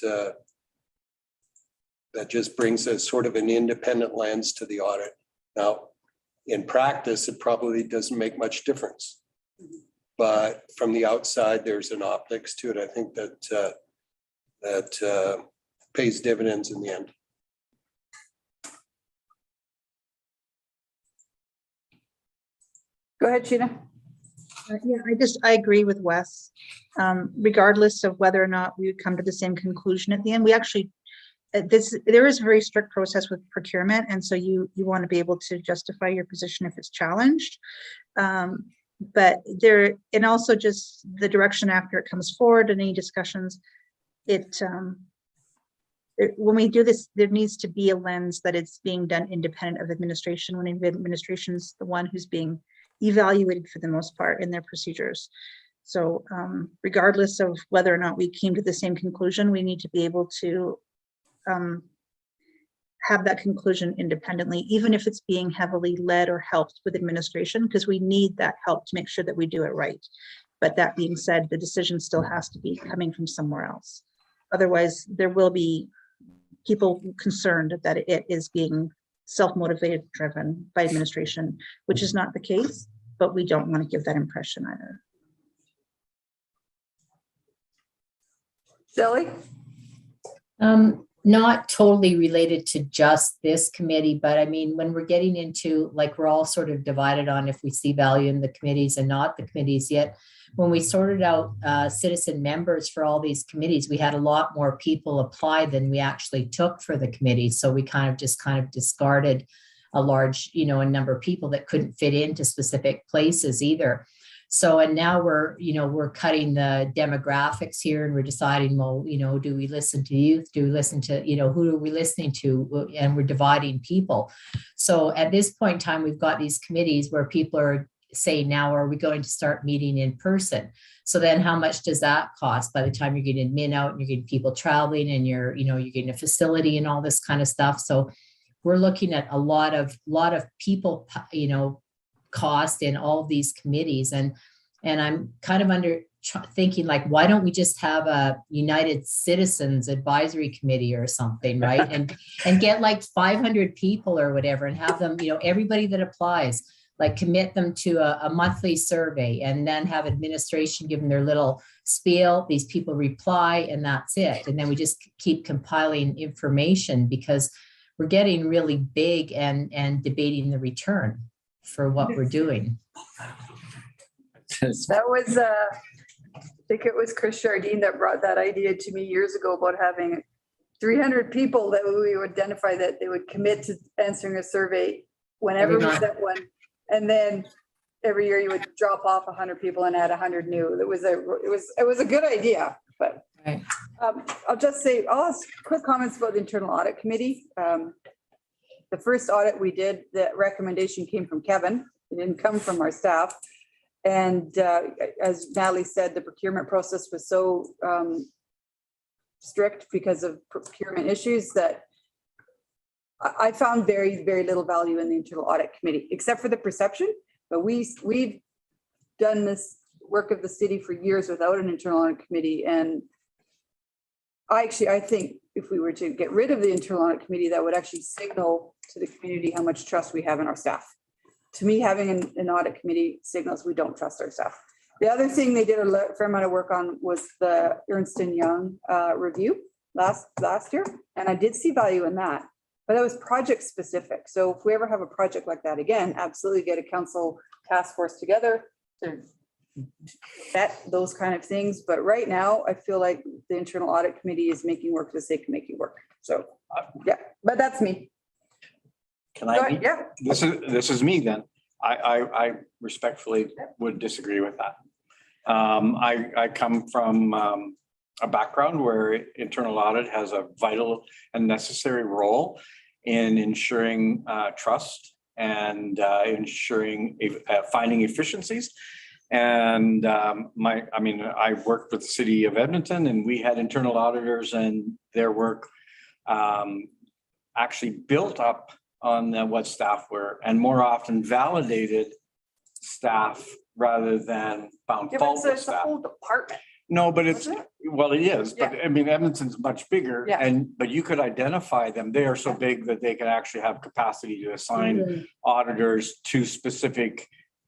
that just brings a sort of an independent lens to the audit. Now, in practice, it probably doesn't make much difference. But from the outside, there's an optics to it. I think that that pays dividends in the end. Go ahead, Sheena. Yeah, I agree with Wes. Regardless of whether or not we would come to the same conclusion at the end, we actually, there is a very strict process with procurement. And so you want to be able to justify your position if it's challenged. But there, and also just the direction after it comes forward and any discussions, when we do this, there needs to be a lens that it's being done independent of administration, when administration is the one who's being evaluated for the most part in their procedures. So regardless of whether or not we came to the same conclusion, we need to be able to have that conclusion independently, even if it's being heavily led or helped with administration, because we need that help to make sure that we do it right. But that being said, the decision still has to be coming from somewhere else. Otherwise, there will be people concerned that it is being self-motivated, driven by administration, which is not the case, but we don't want to give that impression either. Sally? Not totally related to just this committee, but I mean, when we're getting into, like, we're all sort of divided on if we see value in the committees and not the committees yet. When we sorted out citizen members for all these committees, we had a lot more people apply than we actually took for the committee. So we kind of discarded a large, a number of people that couldn't fit into specific places either. So, and now we're cutting the demographics here and we're deciding, well, do we listen to youth? Do we listen to, who are we listening to? And we're dividing people. So at this point in time, we've got these committees where people are saying, now, are we going to start meeting in person? So then how much does that cost by the time you're getting admin out and you're getting people traveling and you're getting a facility and all this kind of stuff. So we're looking at a lot of people, cost in all of these committees. And I'm kind of thinking, like, why don't we just have a United Citizens Advisory Committee or something, right? and get like 500 people or whatever and have them, everybody that applies, like, commit them to a monthly survey and then have administration give them their little spiel. These people reply and that's it. And then we just keep compiling information because we're getting really big and debating the return for what we're doing. That was, I think it was Chris Jardine that brought that idea to me years ago about having 300 people that we would identify that they would commit to answering a survey whenever we sent one. And then every year you would drop off 100 people and add 100 new. It was a good idea, but right. I'll just say, I'll ask quick comments about the Internal Audit Committee. The first audit we did, the recommendation came from Kevin. It didn't come from our staff. And as Natalie said, the procurement process was so strict because of procurement issues that I found very, very little value in the Internal Audit Committee, except for the perception. But we've done this work of the city for years without an Internal Audit Committee. And I think if we were to get rid of the Internal Audit Committee, that would actually signal to the community how much trust we have in our staff. To me, having an audit committee signals we don't trust our staff. The other thing they did a fair amount of work on was the Ernst & Young review last year. And I did see value in that, but that was project specific. So if we ever have a project like that again, absolutely get a council task force together to vet those kind of things. But right now, I feel like the Internal Audit Committee is making work for the sake of making work. So yeah, but that's me. Can I? Yeah. This is me then. I respectfully would disagree with that. I come from a background where internal audit has a vital and necessary role in ensuring trust and ensuring finding efficiencies. And I worked with the city of Edmonton, and we had internal auditors, and their work actually built up on what staff were, and more often validated staff rather than found Yeah, but fault with it's a staff. whole department. No, but it's, Isn't it? well, it is, but I mean, Edmonton's much bigger, Yeah. but you could identify them. They are so big that they can actually have capacity to assign Mhm. auditors to specific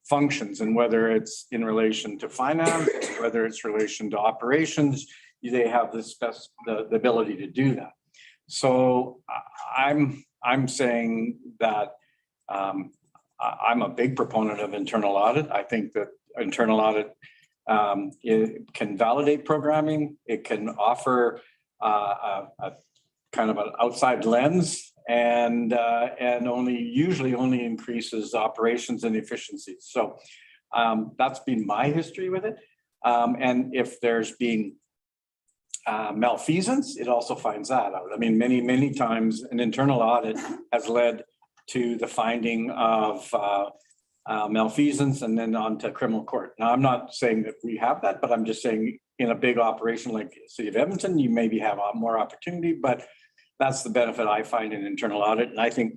functions, and whether it's in relation to finance, whether it's relation to operations, they have the ability to do that. So I'm saying that I'm a big proponent of internal audit. I think that internal audit it can validate programming. It can offer a kind of an outside lens, and usually only increases operations and efficiencies. So that's been my history with it. And if there's been malfeasance, it also finds that out. I mean, many times an internal audit has led to the finding of malfeasance and then on to criminal court. Now, I'm not saying that we have that, but I'm just saying in a big operation like the city of Edmonton, you maybe have more opportunity, but that's the benefit I find in internal audit. And I think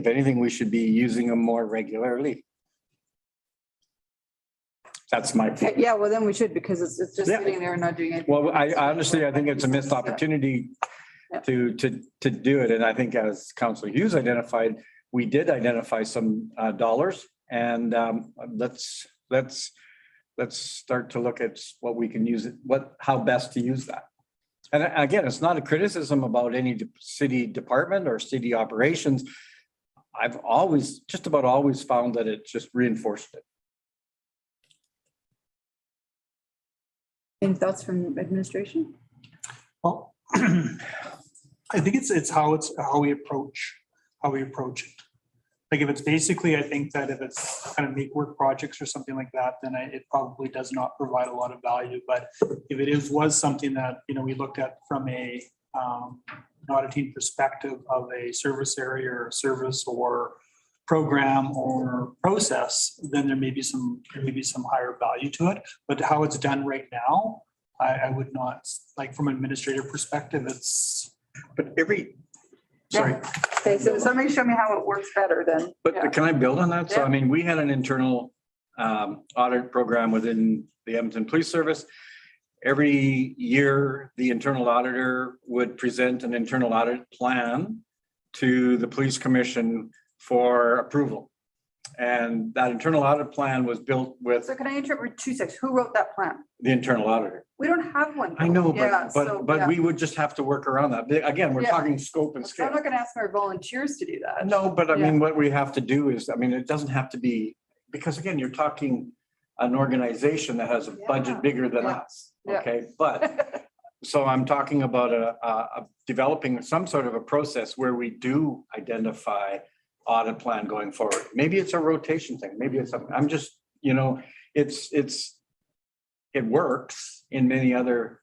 if anything, we should be using them more regularly. That's my. Yeah, well, then we should, because it's just Yeah. sitting there and not doing anything. Well, I honestly, I think it's a missed opportunity to do it. And I think as Councillor Hughes identified, we did identify some dollars, and let's start to look at what we can use it, how best to use that. And again, it's not a criticism about any city department or city operations. I've just about always found that it just reinforced it. Any thoughts from administration? Well, I think it's how we approach it. Like if it's basically, I think that if it's kind of make work projects or something like that, then it probably does not provide a lot of value. But if it was something that, we looked at from a auditing perspective of a service area or service or program or process, then there may be some higher value to it. But how it's done right now, I would not, like from an administrative perspective, it's. But sorry. Okay, so somebody show me how it works better then. But can I build on that? So, Yeah. I mean, we had an internal audit program within the Edmonton Police Service. Every year, the internal auditor would present an internal audit plan to the Police Commission for approval. And that internal audit plan was built with So can I interrupt for 2 seconds? Who wrote that plan? the internal auditor. We don't have one. I know, Yeah, so, but yeah. we would just have to work around that. Again, we're Yeah. talking scope and So scale. I'm not gonna ask our volunteers to do that. No, but I Yeah. mean, what we have to do is, I mean, it doesn't have to be, because again, you're talking an organization that has a Yeah. budget bigger than Yeah. us, Yeah. okay? But, so I'm talking about developing some sort of a process where we do identify audit plan going forward. Maybe it's a rotation thing, maybe it's, I'm just, it works in many other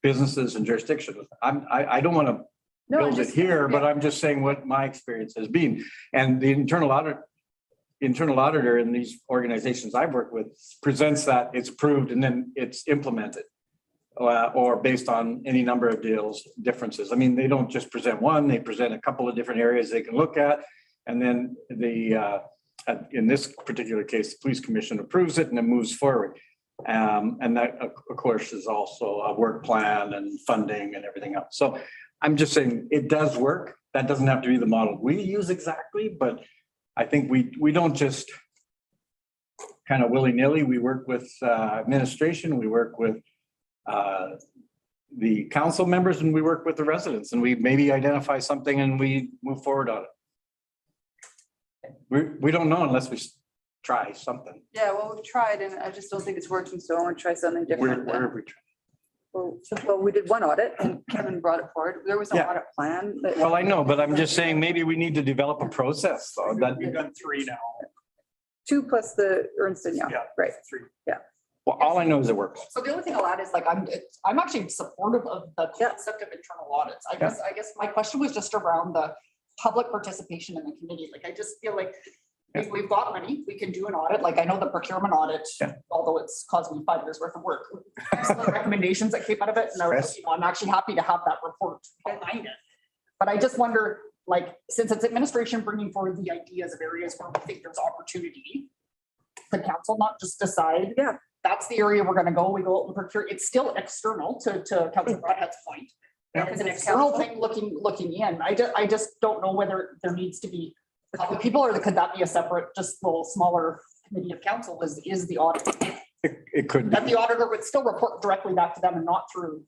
businesses and jurisdictions. I don't want to No, build it just- here, but yeah. I'm just saying what my experience has been. And the internal auditor in these organizations I've worked with presents that it's approved and then it's implemented. Or based on any number of differences. I mean, they don't just present one, they present a couple of different areas they can look at. And then in this particular case, the Police Commission approves it and it moves forward. And that, of course, is also a work plan and funding and everything else. So I'm just saying it does work. That doesn't have to be the model we use exactly, but I think we don't just kind of willy-nilly. We work with administration, we work with the council members, and we work with the residents, and we maybe identify something and we move forward on it. We don't know unless we try something. Yeah, well, we've tried and I just don't think it's working, so I want to try something different. Where have we tried? Well, we did one audit and Kevin brought it forward. There was an Yeah. audit plan. that- Well, I know, but I'm just saying maybe we need to develop a process though. We've done 3 now. 2 plus the Ernst and Young, Yeah. right? 3. Well, all I know is it works. So the only thing I'll add is like, I'm actually supportive of the Yeah. concept of internal audits. I guess my question was just around the public participation in the committee. Like, I just feel like If we've got money, we can do an audit. Like I know the procurement audit, Yeah. although it's caused me 5 years worth of work. Excellent recommendations that came out of it. And I'm actually happy to have that report behind it. But I just wonder, like, since it's administration bringing forward the ideas of areas where we think there's opportunity, the council not just decide, Yeah. that's the area we're gonna go, we go out and procure. It's still external to Councilor Broadhead's point. It's an external thing looking in. I just don't know whether there needs to be a couple of people, or could that be a separate, just little smaller committee of council is the audit. It could be. That the auditor would still report directly back to them and not through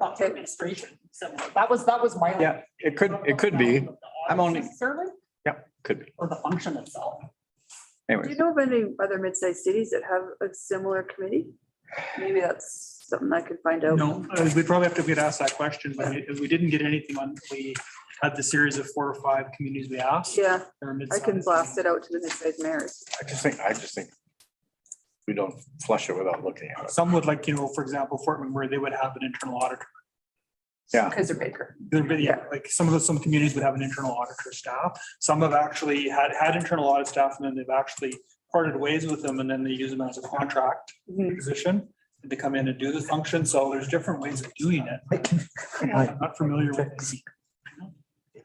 administration. So that was my. Yeah, it could be. I'm only- Necessarily, Yeah, could be. or the function itself. Do Anyways, you know of any other mid-sized cities that have a similar committee? Maybe that's something I could find out. No, we probably have to get asked that question, but we didn't get anything on, we had the series of 4 or 5 communities we asked. Yeah, They were I mid-sized. can blast it out to the mid-sized mayors. I just think we don't flush it without looking at it. Some would like, for example, Fort McMurray, they would have an internal auditor. Yeah. Kaiser Baker. Yeah, like some communities would have an internal auditor staff. Some have actually had internal audit staff, and then they've actually parted ways with them, and then they use them as a contract Mhm. position to come in and do the function. So there's different ways of doing it. I'm not familiar with.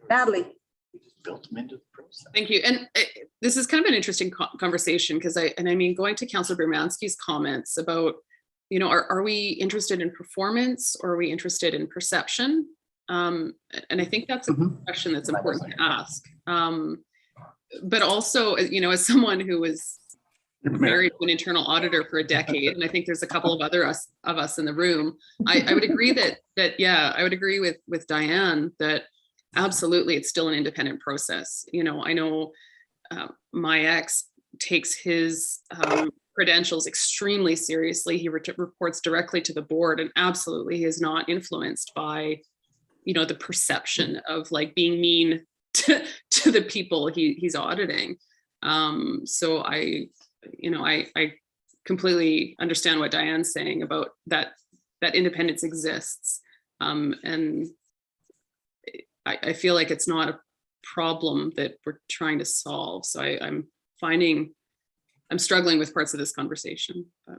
Natalie. Built them into the process. Thank you. And this is kind of an interesting conversation because I mean, going to Councilor Bermansky's comments about, are we interested in performance or are we interested in perception? And I think that's a question that's important to ask. But also, as someone who was married to an internal auditor for a decade, and I think there's a couple of of us in the room, I would agree I would agree with Diane that absolutely it's still an independent process. I know my ex takes his credentials extremely seriously. He reports directly to the board and absolutely is not influenced by, the perception of like being mean to the people he's auditing. So I completely understand what Diane's saying about that independence exists. And I feel like it's not a problem that we're trying to solve. So I'm struggling with parts of this conversation. But.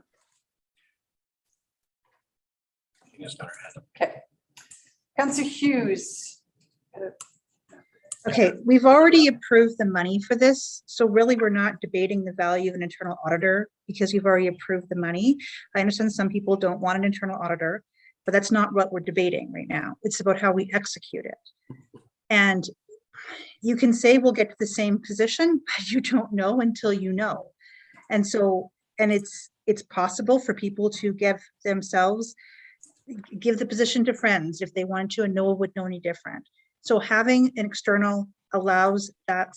Okay. Councillor Hughes. Okay, we've already approved the money for this, so really we're not debating the value of an internal auditor because you've already approved the money. I understand some people don't want an internal auditor, but that's not what we're debating right now. It's about how we execute it. And you can say we'll get to the same position, but you don't know until you know. And so, and it's possible for people to give the position to friends if they wanted to, and no one would know any different. So having an external allows that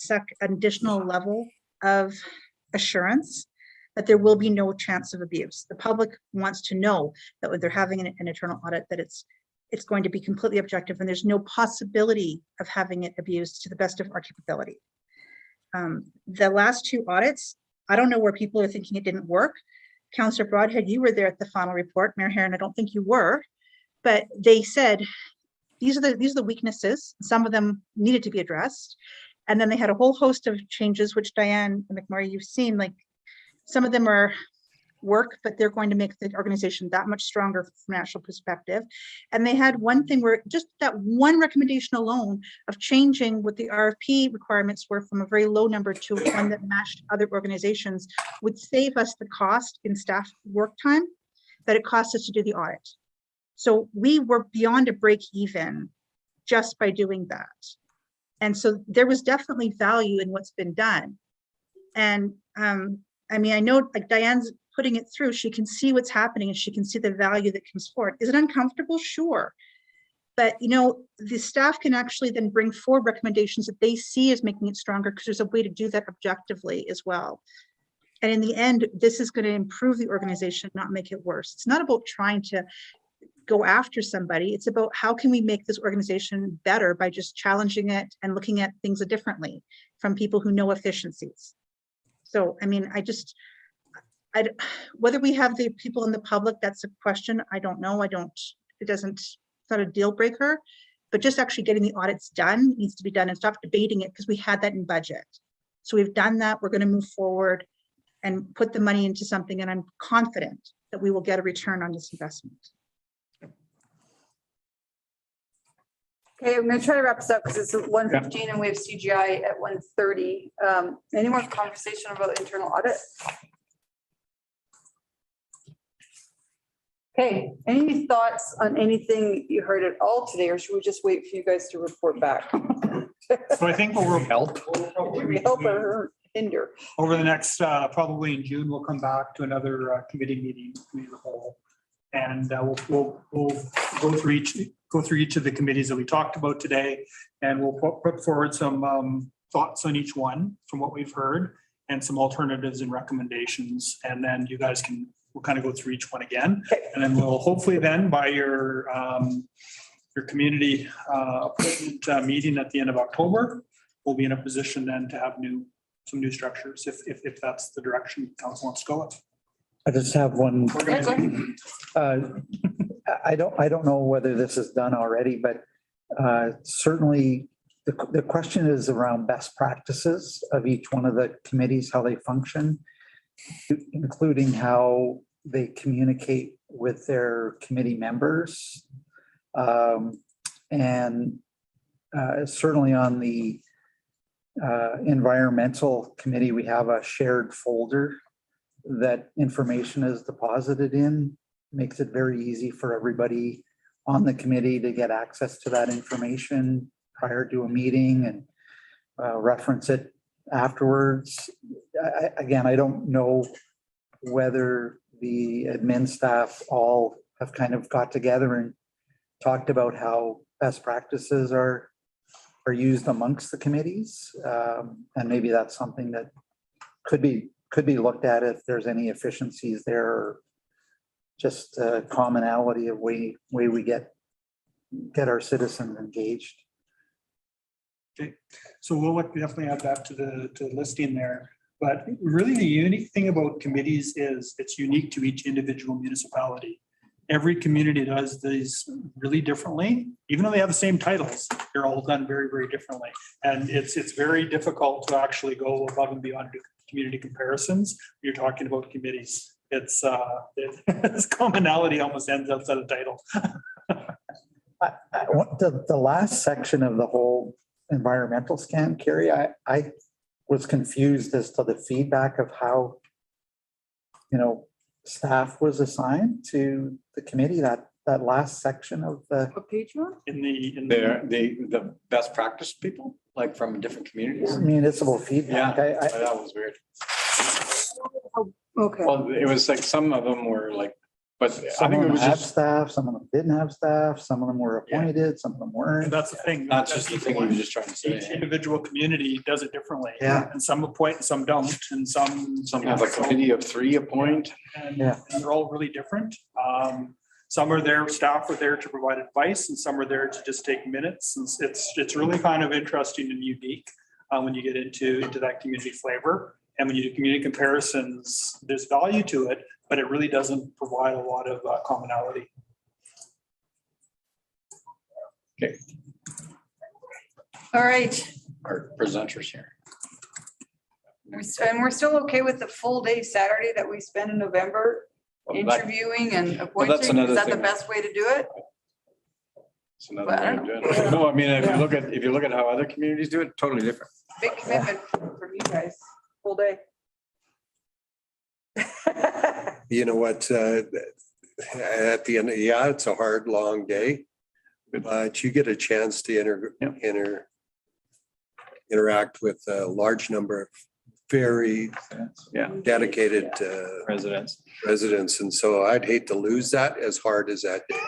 additional level of assurance that there will be no chance of abuse. The public wants to know that when they're having an internal audit, that it's going to be completely objective and there's no possibility of having it abused to the best of our capability. The last 2 audits, I don't know where people are thinking it didn't work. Councillor Broadhead, you were there at the final report. Mayor Herron, I don't think you were, but they said, these are the weaknesses. Some of them needed to be addressed. And then they had a whole host of changes, which Diane McMurray, you've seen, like some of them are work, but they're going to make the organization that much stronger from a national perspective. And they had one thing where just that one recommendation alone of changing what the RFP requirements were from a very low number to one that matched other organizations would save us the cost in staff work time that it cost us to do the audit. So we were beyond a break even just by doing that. And so there was definitely value in what's been done. And I mean, I know like Diane's putting it through, she can see what's happening and she can see the value that comes forward. Is it uncomfortable? Sure. But the staff can actually then bring forward recommendations that they see as making it stronger because there's a way to do that objectively as well. And in the end, this is going to improve the organization, not make it worse. It's not about trying to go after somebody. It's about how can we make this organization better by just challenging it and looking at things differently from people who know efficiencies. So, I mean, whether we have the people in the public, that's a question. I don't know. It's not a deal breaker, but just actually getting the audits done needs to be done and stop debating it because we had that in budget. So we've done that. We're going to move forward and put the money into something, and I'm confident that we will get a return on this investment. Okay, I'm gonna try to wrap this up because it's 1:15 and we have CGI at 1:30. Any more conversation about internal audit? Okay, any thoughts on anything you heard at all today, or should we just wait for you guys to report back? So I think what we're Help. We help or hinder? over the next, probably in June, we'll come back to another committee meeting, committee of the whole. And we'll go through each of the committees that we talked about today. And we'll put forward some thoughts on each one from what we've heard and some alternatives and recommendations. And then you guys we'll kind of go through each one again. And then we'll hopefully then by your community appointment meeting at the end of October, we'll be in a position then to have some new structures if that's the direction council wants to go with. I just have one. I don't know whether this is done already, but certainly the question is around best practices of each one of the committees, how they function, including how they communicate with their committee members. And certainly on the environmental committee, we have a shared folder that information is deposited in. Makes it very easy for everybody on the committee to get access to that information prior to a meeting and reference it afterwards. Again, I don't know whether the admin staff all have kind of got together and talked about how best practices are used amongst the committees. And maybe that's something that could be looked at if there's any efficiencies there, or just a commonality of way we get our citizens engaged. Okay, so we'll definitely add that to the listing there. But really the unique thing about committees is it's unique to each individual municipality. Every community does these really differently, even though they have the same titles, they're all done very, very differently. And it's very difficult to actually go above and beyond community comparisons. You're talking about committees. It's commonality almost ends outside of title. The last section of the whole environmental scan, Carrie, I was confused as to the feedback of how, staff was assigned to the committee, that last section of the. What page you on? In the The best practice people, like from different communities. Municipal feedback. Yeah, that was weird. Okay. Well, it was like some of them were like, but I Some think of it them was had just, staff, some of them didn't have staff, some of them were Yeah. appointed, some of them And weren't. that's the thing. that's just the thing we were just trying to Each say. individual community does it differently. Yeah. And some appoint, and some don't, and some. Some have a committee of 3 appoint. And Yeah. and they're all really different. Some are there, staff are there to provide advice, and some are there to just take minutes. And it's really kind of interesting and unique when you get into that community flavor. And when you do community comparisons, there's value to it, but it really doesn't provide a lot of commonality. Okay, All right. our presenters here. And we're still okay with the full day Saturday that we spend in November Well, that- interviewing and that's appointing? another Is that the thing. best way to do it? It's another But I way don't of doing it. No, I mean, if you look at how other communities do it, totally different. Big commitment from you guys, full day. You know what, at the end, it's a hard, long day, but you get a chance to interact with a large number of very Yeah. dedicated Residents. and so I'd hate to lose that as hard as that day.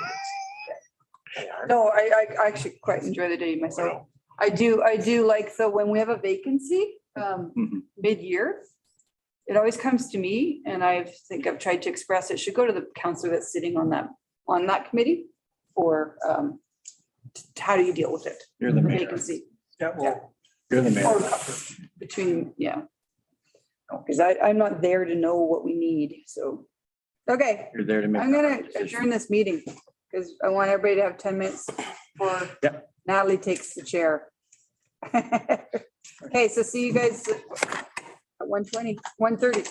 No, I actually quite enjoy the day myself. I do like, so when we have a vacancy, Mhm. mid-year, it always comes to me, and I think I've tried to express it should go to the counselor that's sitting on that committee, or how do you deal with it? You're the mayor. Vacancy. Yeah, well, You're the mayor. Or between, yeah. Because I'm not there to know what we need, so. Okay, You're there to make. I'm gonna that decision. adjourn this meeting, because I want everybody to have 10 minutes before Yep. Natalie takes the chair. Okay, so see you guys at 1:20, 1:30.